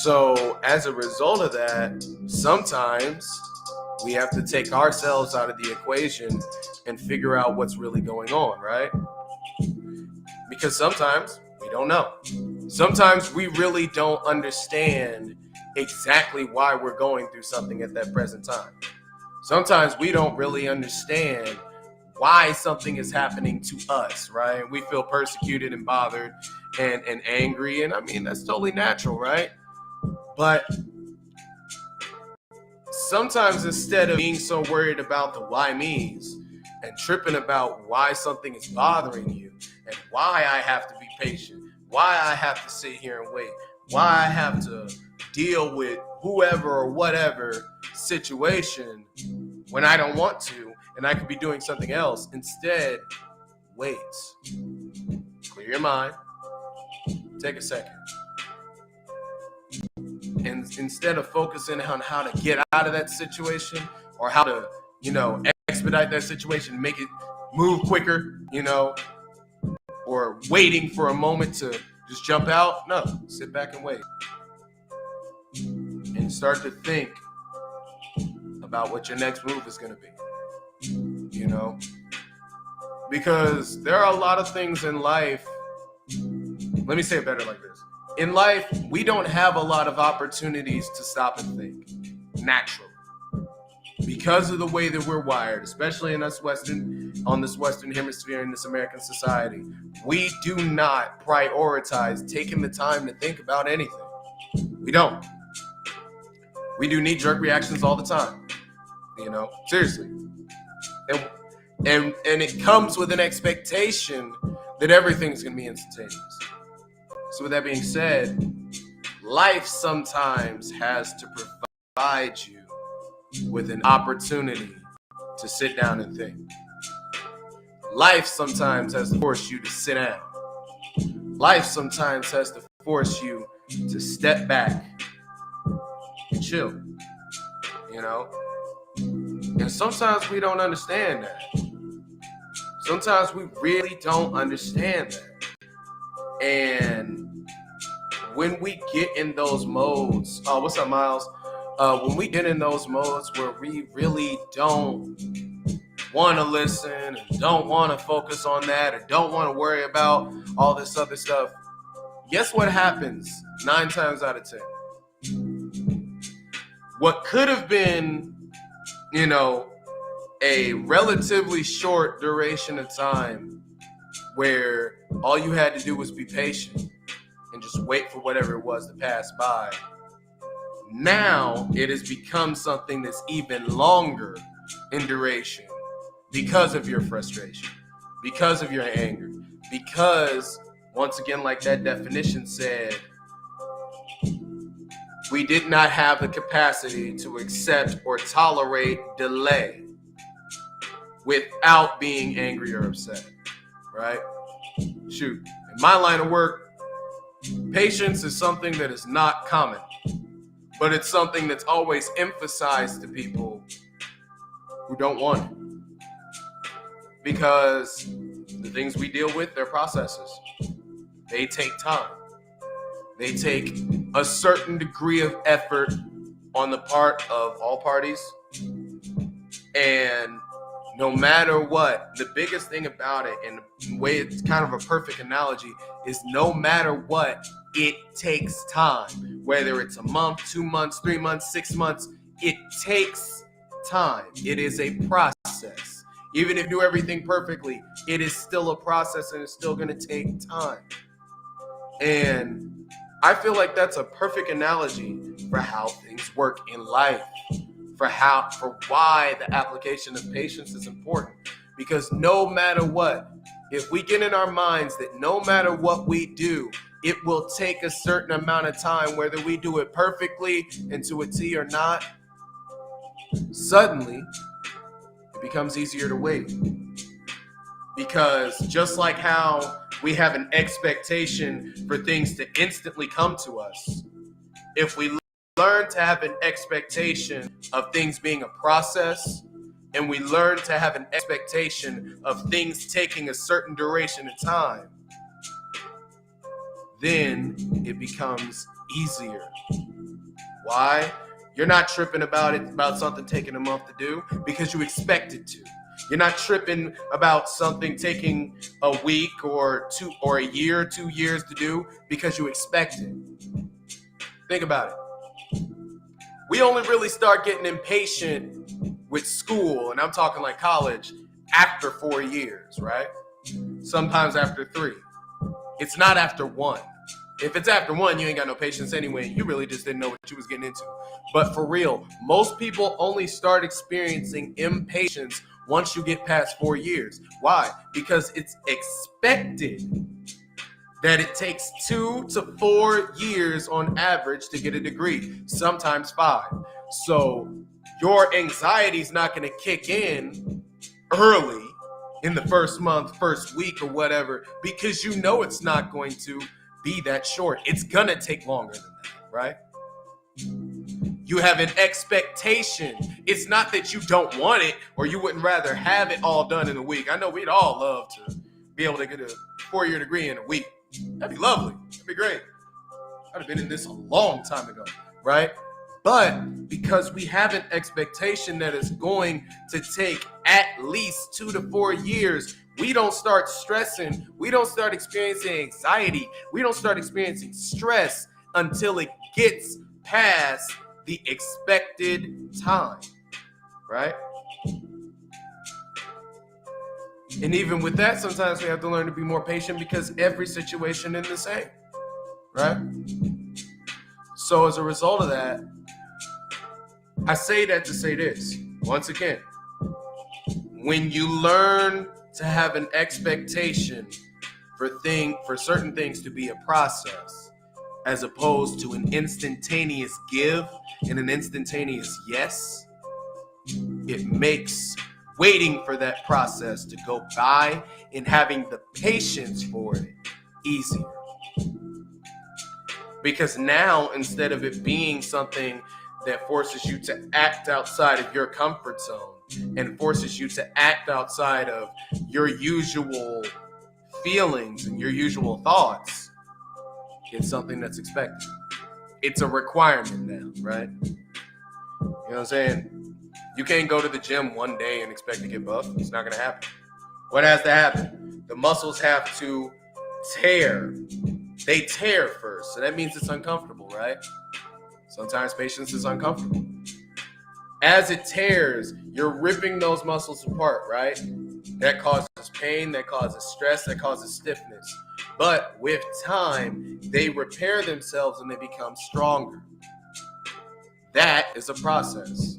So as a result of that, sometimes we have to take ourselves out of the equation and figure out what's really going on, right? Because sometimes we don't know. Sometimes we really don't understand exactly why we're going through something at that present time. Sometimes we don't really understand why something is happening to us, right? We feel persecuted and bothered and angry. And I mean, that's totally natural, right? But sometimes instead of being so worried about the why me's and tripping about why something is bothering you and why I have to be patient, why I have to sit here and wait, why I have to deal with whoever or whatever situation when I don't want to and I could be doing something else. Instead, wait, clear your mind, take a second. And instead of focusing on how to get out of that situation or how to, expedite that situation, make it move quicker, or waiting for a moment to just jump out. No, sit back and wait. And start to think about what your next move is going to be, because there are a lot of things in life. Let me say it better like this. In life, we don't have a lot of opportunities to stop and think naturally because of the way that we're wired, especially on this Western hemisphere, in this American society. We do not prioritize taking the time to think about anything. We don't. We do knee-jerk reactions all the time, seriously. And it comes with an expectation that everything's going to be instantaneous. So with that being said, life sometimes has to provide you with an opportunity to sit down and think. Life sometimes has to force you to sit down. Life sometimes has to force you to step back and chill, And sometimes we don't understand that. Sometimes we really don't understand that. And when we get in those modes, what's up, Miles? When we get in those modes where we really don't want to listen and don't want to focus on that or don't want to worry about all this other stuff, guess what happens 9 times out of 10? What could have been, a relatively short duration of time where all you had to do was be patient and just wait for whatever it was to pass by. Now it has become something that's even longer in duration because of your frustration, because of your anger, because, once again, like that definition said, we did not have the capacity to accept or tolerate delay without being angry or upset, right? Shoot, in my line of work, patience is something that is not common, but it's something that's always emphasized to people who don't want it. Because the things we deal with, they're processes. They take time. They take a certain degree of effort on the part of all parties. And no matter what, the biggest thing about it, and the way it's kind of a perfect analogy, is no matter what, it takes time. Whether it's a month, 2 months, 3 months, 6 months, it takes time. It is a process. Even if you do everything perfectly, it is still a process and it's still going to take time. And I feel like that's a perfect analogy for how things work in life, for why the application of patience is important. Because no matter what, if we get in our minds that no matter what we do, it will take a certain amount of time, whether we do it perfectly and to a T or not, suddenly it becomes easier to wait. Because just like how we have an expectation for things to instantly come to us, if we learn to have an expectation of things being a process, and we learn to have an expectation of things taking a certain duration of time, then it becomes easier. Why? You're not tripping about something taking a month to do because you expect it to. You're not tripping about something taking a week or two or a year, 2 years to do because you expect it. Think about it. We only really start getting impatient with school, and I'm talking like college, after 4 years, right? Sometimes after 3. It's not after 1. If it's after 1, you ain't got no patience anyway. You really just didn't know what you was getting into. But for real, most people only start experiencing impatience once you get past 4 years. Why? Because it's expected that it takes 2 to 4 years on average to get a degree, sometimes 5. So your anxiety is not going to kick in early in the first month, first week, or whatever, because you know it's not going to be that short. It's going to take longer than that, right? You have an expectation. It's not that you don't want it or you wouldn't rather have it all done in a week. I know we'd all love to be able to get a 4-year degree in a week. That'd be lovely. That'd be great. I'd have been in this a long time ago, right? But because we have an expectation that it's going to take at least 2 to 4 years, we don't start stressing. We don't start experiencing anxiety. We don't start experiencing stress until it gets past the expected time, right? And even with that, sometimes we have to learn to be more patient because every situation is the same, right? So as a result of that, I say that to say this. Once again, when you learn to have an expectation for certain things to be a process, as opposed to an instantaneous give and an instantaneous yes, it makes waiting for that process to go by and having the patience for it easier. Because now, instead of it being something that forces you to act outside of your comfort zone and forces you to act outside of your usual feelings and your usual thoughts, it's something that's expected. It's a requirement now, right? You know what I'm saying? You can't go to the gym one day and expect to get buff. It's not going to happen. What has to happen? The muscles have to tear. They tear first. So that means it's uncomfortable, right? Sometimes patience is uncomfortable. As it tears, you're ripping those muscles apart, right? That causes pain, that causes stress, that causes stiffness. But with time, they repair themselves and they become stronger. That is a process.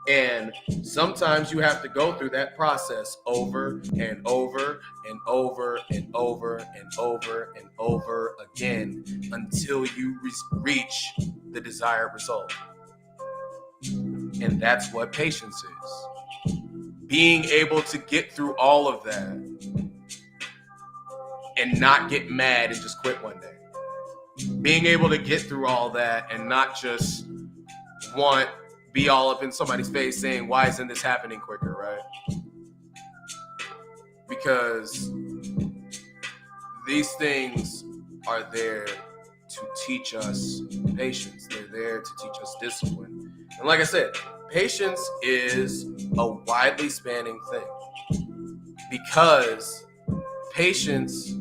And sometimes you have to go through that process over and over and over and over and over and over again until you reach the desired result. And that's what patience is. Being able to get through all of that and not get mad and just quit one day. Being able to get through all that and not just be all up in somebody's face saying, why isn't this happening quicker, right? Because these things are there to teach us patience. They're there to teach us discipline. And like I said, patience is a widely spanning thing because patience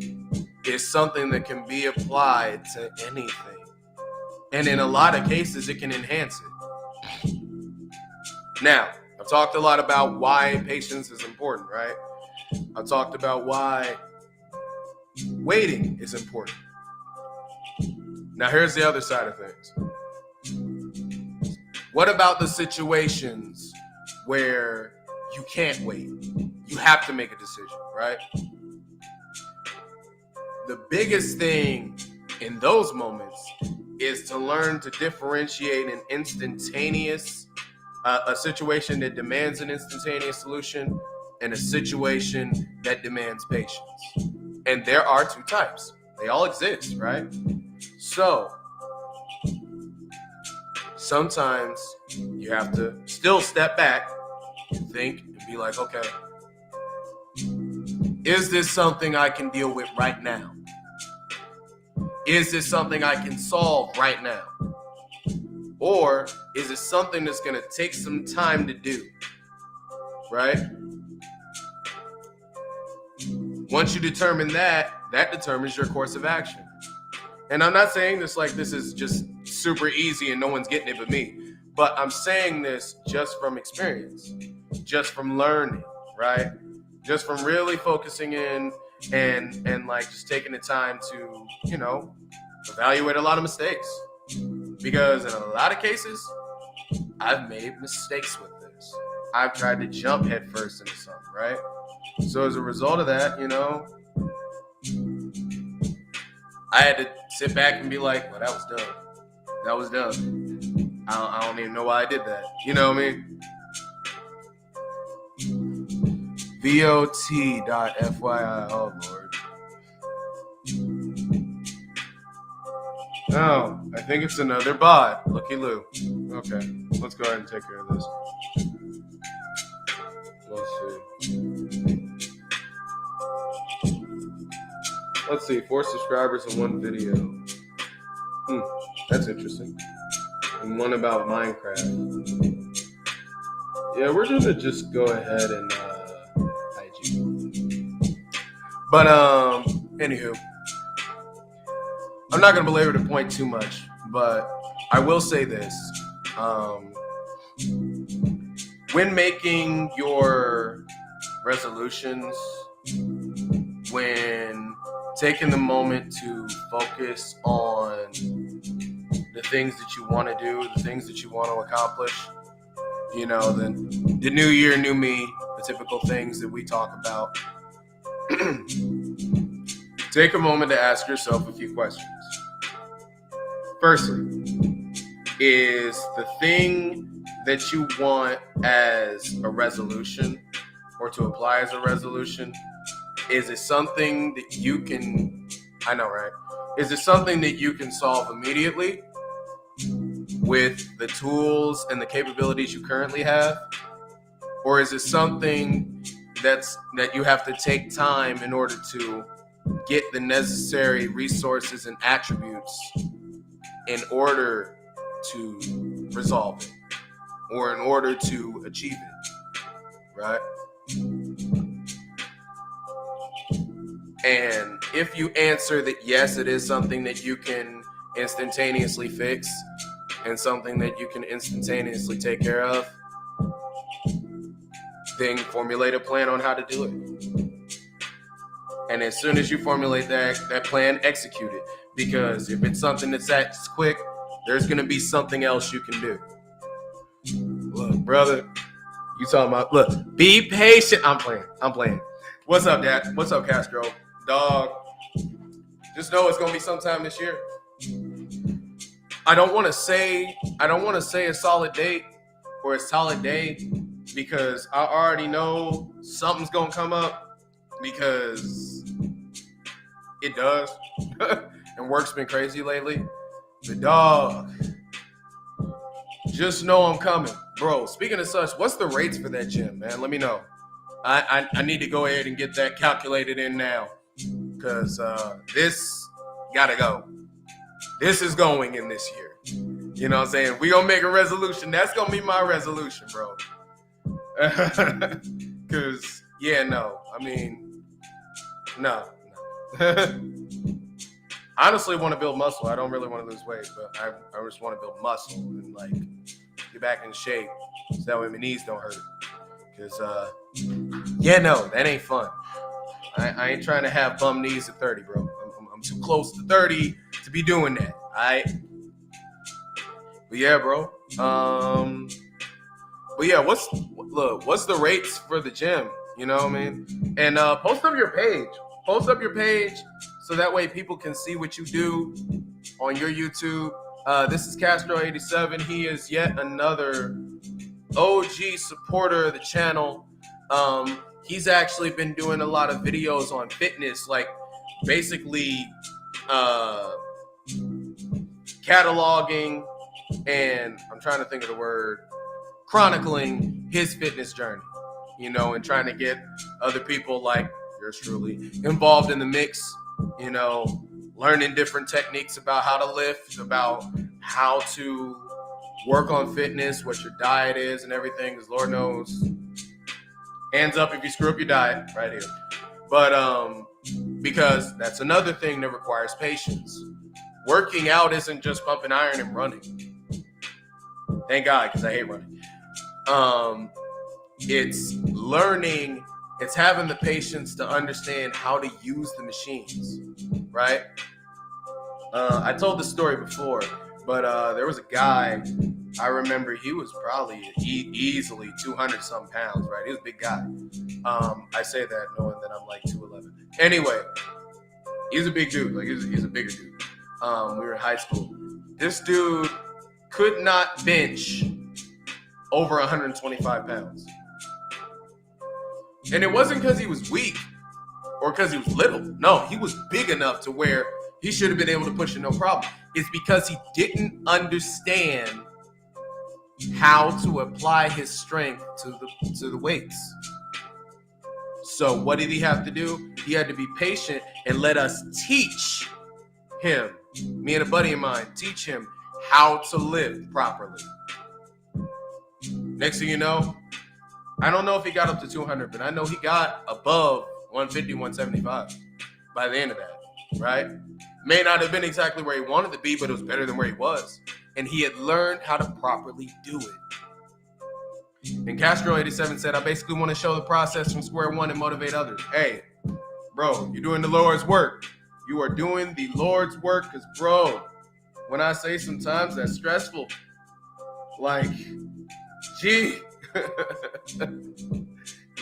is something that can be applied to anything. And in a lot of cases, it can enhance it. Now, I've talked a lot about why patience is important, right? I've talked about why waiting is important. Now, here's the other side of things. What about the situations where you can't wait? You have to make a decision, right? The biggest thing in those moments is to learn to differentiate an instantaneous, a situation that demands an instantaneous solution and a situation that demands patience. And there are two types. They all exist, right? So sometimes you have to still step back and think and be like, okay, is this something I can deal with right now? Is this something I can solve right now? Or is it something that's going to take some time to do? Right? Once you determine that, that determines your course of action. And I'm not saying this like this is just super easy and no one's getting it but me. But I'm saying this just from experience, just from learning, right? Just from really focusing in and like just taking the time to, evaluate a lot of mistakes. Because in a lot of cases, I've made mistakes with this. I've tried to jump headfirst into something, right? So as a result of that, I had to sit back and be like, well, that was dumb. That was dumb. I don't even know why I did that. You know what I mean? VOT.FYI. Oh, Lord. Oh, I think it's another bot. Looky Lou. Okay, let's go ahead and take care of this. Let's see. 4 subscribers and 1 video. That's interesting. And 1 about Minecraft. Yeah, we're gonna just go ahead and IG. But anywho, I'm not gonna belabor the point too much, but I will say this: when making your resolutions, when taking the moment to focus on the things that you want to do, the things that you want to accomplish, the new year, new me, the typical things that we talk about. Take a moment to ask yourself a few questions. Firstly, is the thing that you want as a resolution or to apply as a resolution, is it something that you can, I know, right? Is it something that you can solve immediately with the tools and the capabilities you currently have? Or is it something that you have to take time in order to get the necessary resources and attributes in order to resolve it or in order to achieve it, right? And if you answer that yes, it is something that you can instantaneously fix and something that you can instantaneously take care of, then formulate a plan on how to do it. And as soon as you formulate that plan, execute it. Because if it's something that's quick, there's going to be something else you can do. Look, brother, you talking about, look, be patient. I'm playing. What's up, Dad? What's up, Castro? Dog. Just know it's going to be sometime this year. I don't want to say a solid date or a solid day because I already know something's going to come up because it does. And work's been crazy lately. The dog. Just know I'm coming. Bro, speaking of such, what's the rates for that gym, man? Let me know. I need to go ahead and get that calculated in now. Because this gotta go. This is going in this year. You know what I'm saying? We gonna make a resolution. That's gonna be my resolution, bro. Because, no. I honestly want to build muscle. I don't really want to lose weight, but I just want to build muscle and like get back in shape so that way my knees don't hurt. Because, that ain't fun. I ain't trying to have bum knees at 30, bro. I'm too close to 30 to be doing that. All right? But yeah, bro. But yeah, what's the rates for the gym? You know what I mean? And post up your page. Post up your page so that way people can see what you do on your YouTube. This is Castro87. He is yet another OG supporter of the channel. He's actually been doing a lot of videos on fitness, like basically cataloging, and I'm trying to think of the word, chronicling his fitness journey, you know, and trying to get other people like yours truly involved in the mix, you know, learning different techniques about how to lift, about how to work on fitness, what your diet is and everything, because Lord knows, hands up if you screw up your diet right here. But because that's another thing that requires patience. Working out isn't just pumping iron and running. Thank God, because I hate running. It's learning, it's having the patience to understand how to use the machines, right? I told this story before, but there was a guy, I remember he was probably easily 200 some pounds, right? He was a big guy. I say that knowing that I'm like 211. Anyway, he's a big dude. Like he's a bigger dude. We were in high school. This dude could not bench over 125 pounds. And it wasn't because he was weak or because he was little. No, he was big enough to where he should have been able to push it no problem. It's because he didn't understand how to apply his strength to the weights. So what did he have to do? He had to be patient and let us teach him, me and a buddy of mine, teach him how to lift properly. Next thing you know, I don't know if he got up to 200, but I know he got above 150, 175 by the end of that, right? May not have been exactly where he wanted to be, but it was better than where he was. And he had learned how to properly do it. And Castro87 said, I basically want to show the process from square one and motivate others. Hey, bro, you're doing the Lord's work. You are doing the Lord's work because, bro, when I say sometimes that's stressful, like, gee,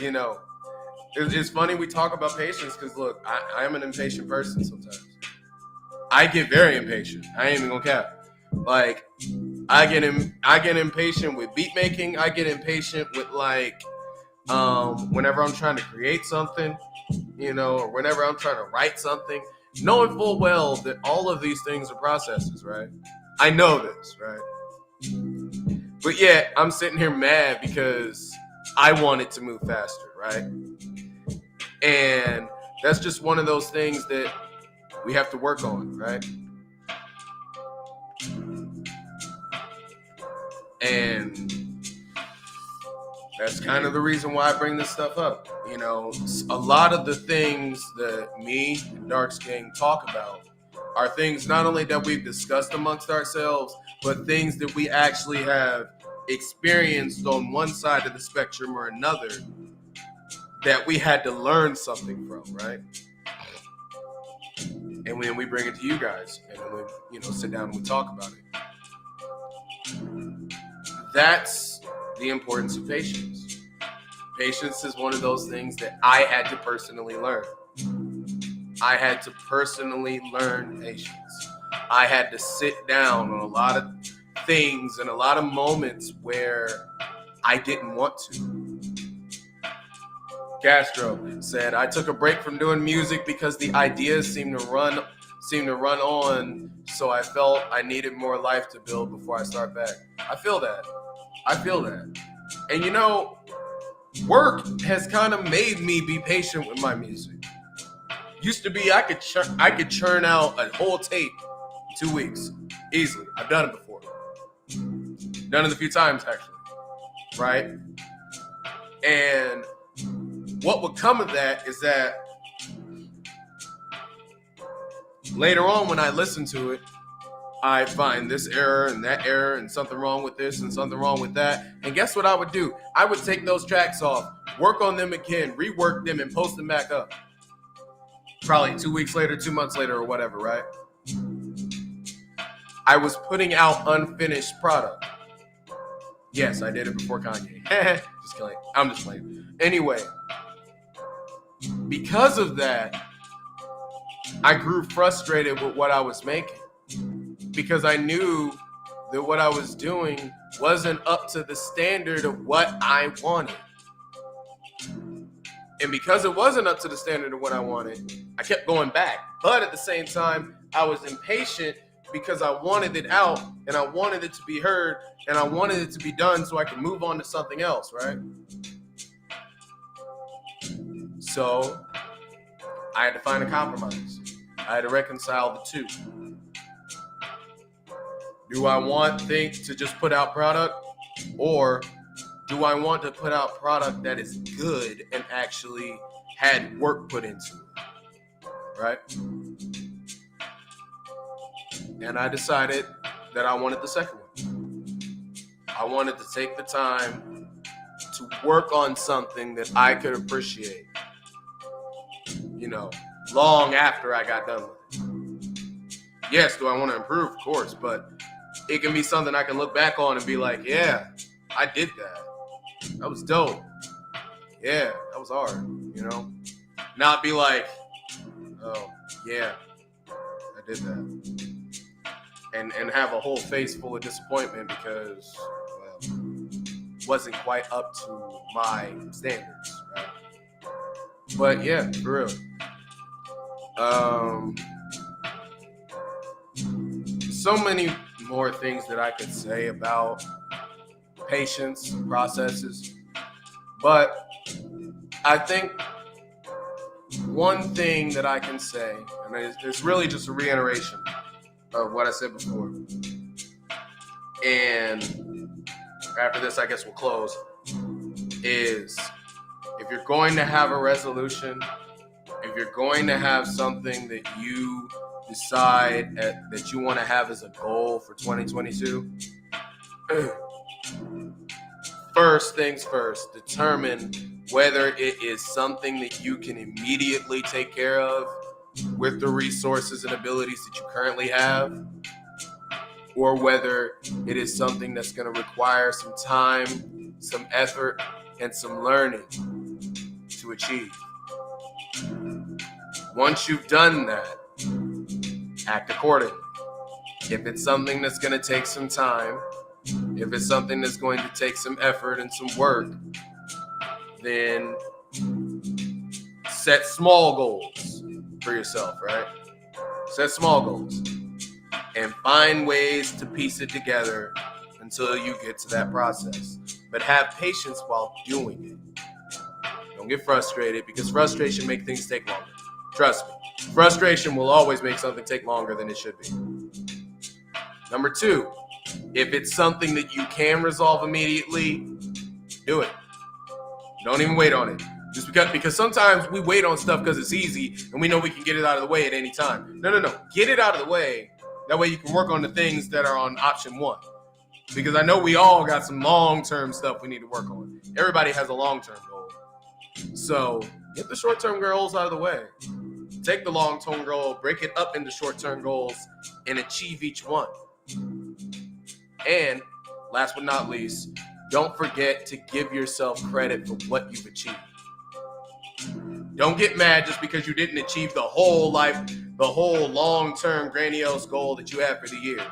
you know, it's funny we talk about patience because, look, I am an impatient person sometimes. I get very impatient. I ain't even gonna cap. Like, I get impatient with beat making. I get impatient with like whenever I'm trying to create something, you know, or whenever I'm trying to write something, knowing full well that all of these things are processes, right? I know this, right? But yet I'm sitting here mad because I want it to move faster, right? And that's just one of those things that we have to work on, right? And that's kind of the reason why I bring this stuff up. You know, a lot of the things that me and DarksKing talk about are things not only that we've discussed amongst ourselves, but things that we actually have experienced on one side of the spectrum or another that we had to learn something from, right? And then we bring it to you guys, and then we, you know, sit down and we talk about it. That's the importance of patience. Patience is one of those things that I had to personally learn. I had to personally learn patience. I had to sit down on a lot of things and a lot of moments where I didn't want to. Castro said, I took a break from doing music because the ideas seemed to run on, so I felt I needed more life to build before I start back. I feel that. And you know, work has kind of made me be patient with my music. Used to be I could churn out a whole tape in 2 weeks easily. I've done it before. Done it a few times actually, right? And what would come of that is that later on when I listen to it, I find this error and that error and something wrong with this and something wrong with that. And guess what I would do? I would take those tracks off, work on them again, rework them, and post them back up. Probably 2 weeks later, 2 months later, or whatever, right? I was putting out unfinished product. Yes, I did it before Kanye. Just kidding. I'm just playing. Anyway, because of that, I grew frustrated with what I was making because I knew that what I was doing wasn't up to the standard of what I wanted. And because it wasn't up to the standard of what I wanted, I kept going back. But at the same time, I was impatient because I wanted it out and I wanted it to be heard and I wanted it to be done so I could move on to something else, right? So I had to find a compromise. I had to reconcile the two. Do I want things to just put out product, or do I want to put out product that is good and actually had work put into it, right? And I decided that I wanted the second one. I wanted to take the time to work on something that I could appreciate, long after I got done with it. Yes, do I want to improve? Of course, but it can be something I can look back on and be like, yeah, I did that. That was dope. Yeah, that was hard, Not be like, oh, yeah, I did that. And have a whole face full of disappointment because, wasn't quite up to my standards, right? But yeah, for real. So many more things that I could say about patience and processes, but I think one thing that I can say, and it's really just a reiteration of what I said before, and after this I guess we'll close, is if you're going to have a resolution, if you're going to have something that you decide that you want to have as a goal for 2022, first things first, determine whether it is something that you can immediately take care of with the resources and abilities that you currently have, or whether it is something that's going to require some time, some effort, and some learning to achieve. Once you've done that, act accordingly. If it's something that's going to take some time, if it's something that's going to take some effort and some work, then set small goals for yourself, right? Set small goals and find ways to piece it together until you get to that process. But have patience while doing it. Don't get frustrated, because frustration makes things take longer. Trust me. Frustration will always make something take longer than it should be. Number two, if it's something that you can resolve immediately, do it. Don't even wait on it. Just because sometimes we wait on stuff because it's easy and we know we can get it out of the way at any time. No. Get it out of the way. That way you can work on the things that are on option one. Because I know we all got some long-term stuff we need to work on. Everybody has a long-term goal. So get the short-term goals out of the way. Take the long-term goal, break it up into short-term goals, and achieve each one. And last but not least, don't forget to give yourself credit for what you've achieved. Don't get mad just because you didn't achieve the whole long-term grandiose goal that you have for the year.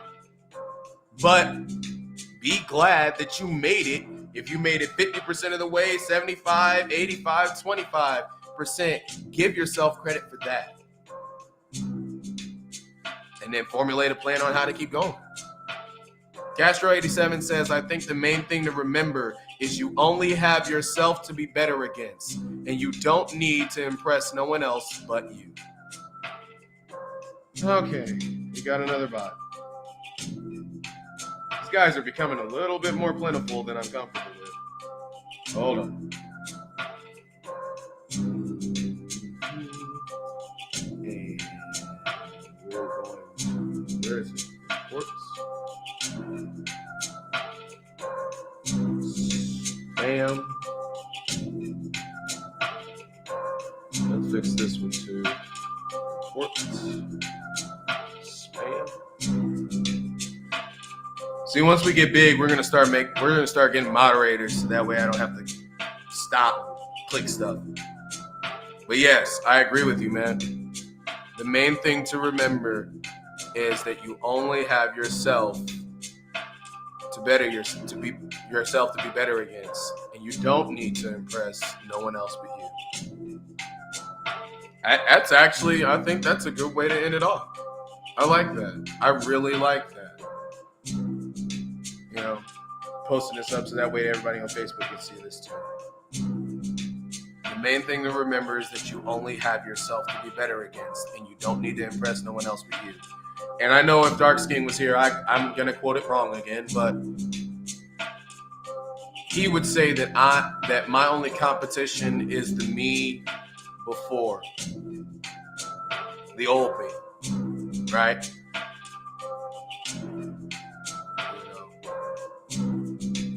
But be glad that you made it. If you made it 50% of the way, 75, 85, 25%, give yourself credit for that. And then formulate a plan on how to keep going. Castro87 says, I think the main thing to remember is you only have yourself to be better against, and you don't need to impress no one else but you. Okay, we got another bot. These guys are becoming a little bit more plentiful than I'm comfortable with. Hold on. And we're going, where is it? Reports. Spam. Let's fix this one too. Reports. Spam. See, once we get big, we're gonna start getting moderators, so that way I don't have to stop, click stuff. But yes, I agree with you, man. The main thing to remember is that you only have yourself to be better against, and you don't need to impress no one else but you. That's actually, I think that's a good way to end it off. I like that. I really like that. You know, posting this up so that way everybody on Facebook can see this too. The main thing to remember is that you only have yourself to be better against, and you don't need to impress no one else but you. And I know if DarksKing was here, I'm gonna quote it wrong again, but he would say that my only competition is the me before, the old me, right?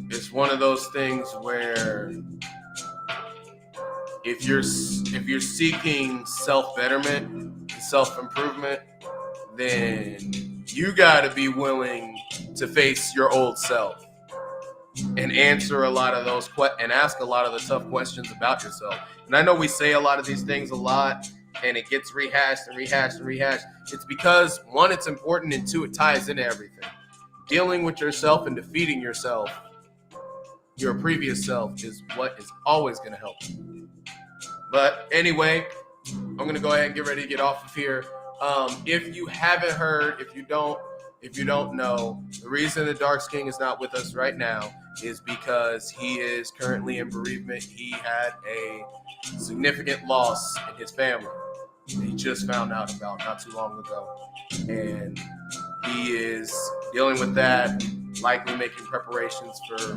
It's one of those things where if you're seeking self-betterment, self-improvement, then you got to be willing to face your old self and answer a lot of those and ask a lot of the tough questions about yourself. And I know we say a lot of these things a lot, and it gets rehashed and rehashed and rehashed. It's because, one, it's important, and two, it ties into everything. Dealing with yourself and defeating yourself, your previous self, is what is always going to help you. But anyway, I'm going to go ahead and get ready to get off of here. If you haven't heard, if you don't know, the reason that DarksKing is not with us right now is because he is currently in bereavement. He had a significant loss in his family that he just found out about not too long ago. And he is dealing with that, likely making preparations for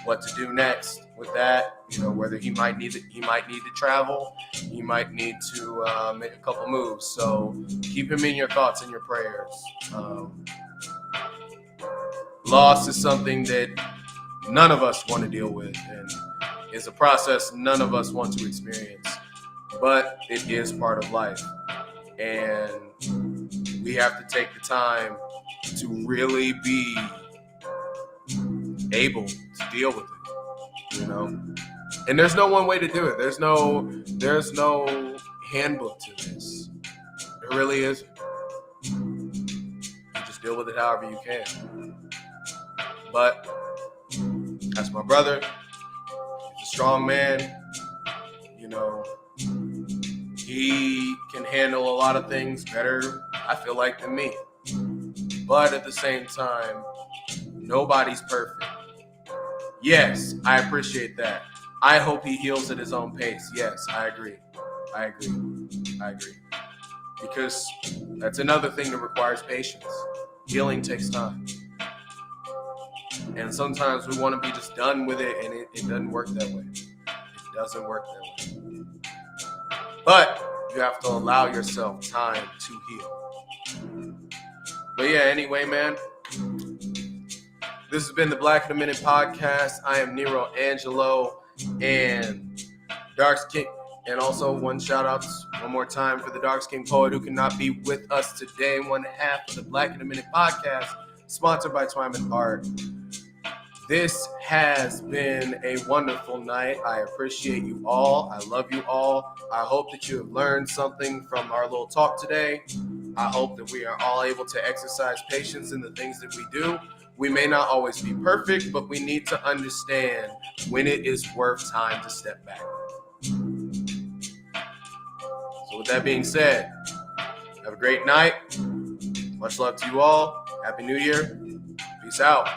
what to do next with that. You know, whether he might need to travel, he might need to make a couple moves. So keep him in your thoughts and your prayers. Loss is something that none of us want to deal with, and is a process none of us want to experience. But it is part of life, and we have to take the time to really be able to deal with it, you know. And there's no one way to do it. There's no handbook to this. It really isn't. You just deal with it however you can. But that's my brother. He's a strong man. You know, he can handle a lot of things better, I feel like, than me. But at the same time, nobody's perfect. Yes, I appreciate that. I hope he heals at his own pace. Yes, I agree. Because that's another thing that requires patience. Healing takes time. And sometimes we want to be just done with it, and it doesn't work that way. It doesn't work that way. But you have to allow yourself time to heal. But yeah, anyway, man. This has been the Black in a Minute podcast. I am NeRo, AnGelo, and DarksKing. And also one shout out one more time for the DarksKing poet who cannot be with us today. One half of the Black in a Minute podcast, sponsored by Twyman Art. This has been a wonderful night. I appreciate you all. I love you all. I hope that you have learned something from our little talk today. I hope that we are all able to exercise patience in the things that we do. We may not always be perfect, but we need to understand when it is worth time to step back. So with that being said, have a great night. Much love to you all. Happy New Year. Peace out.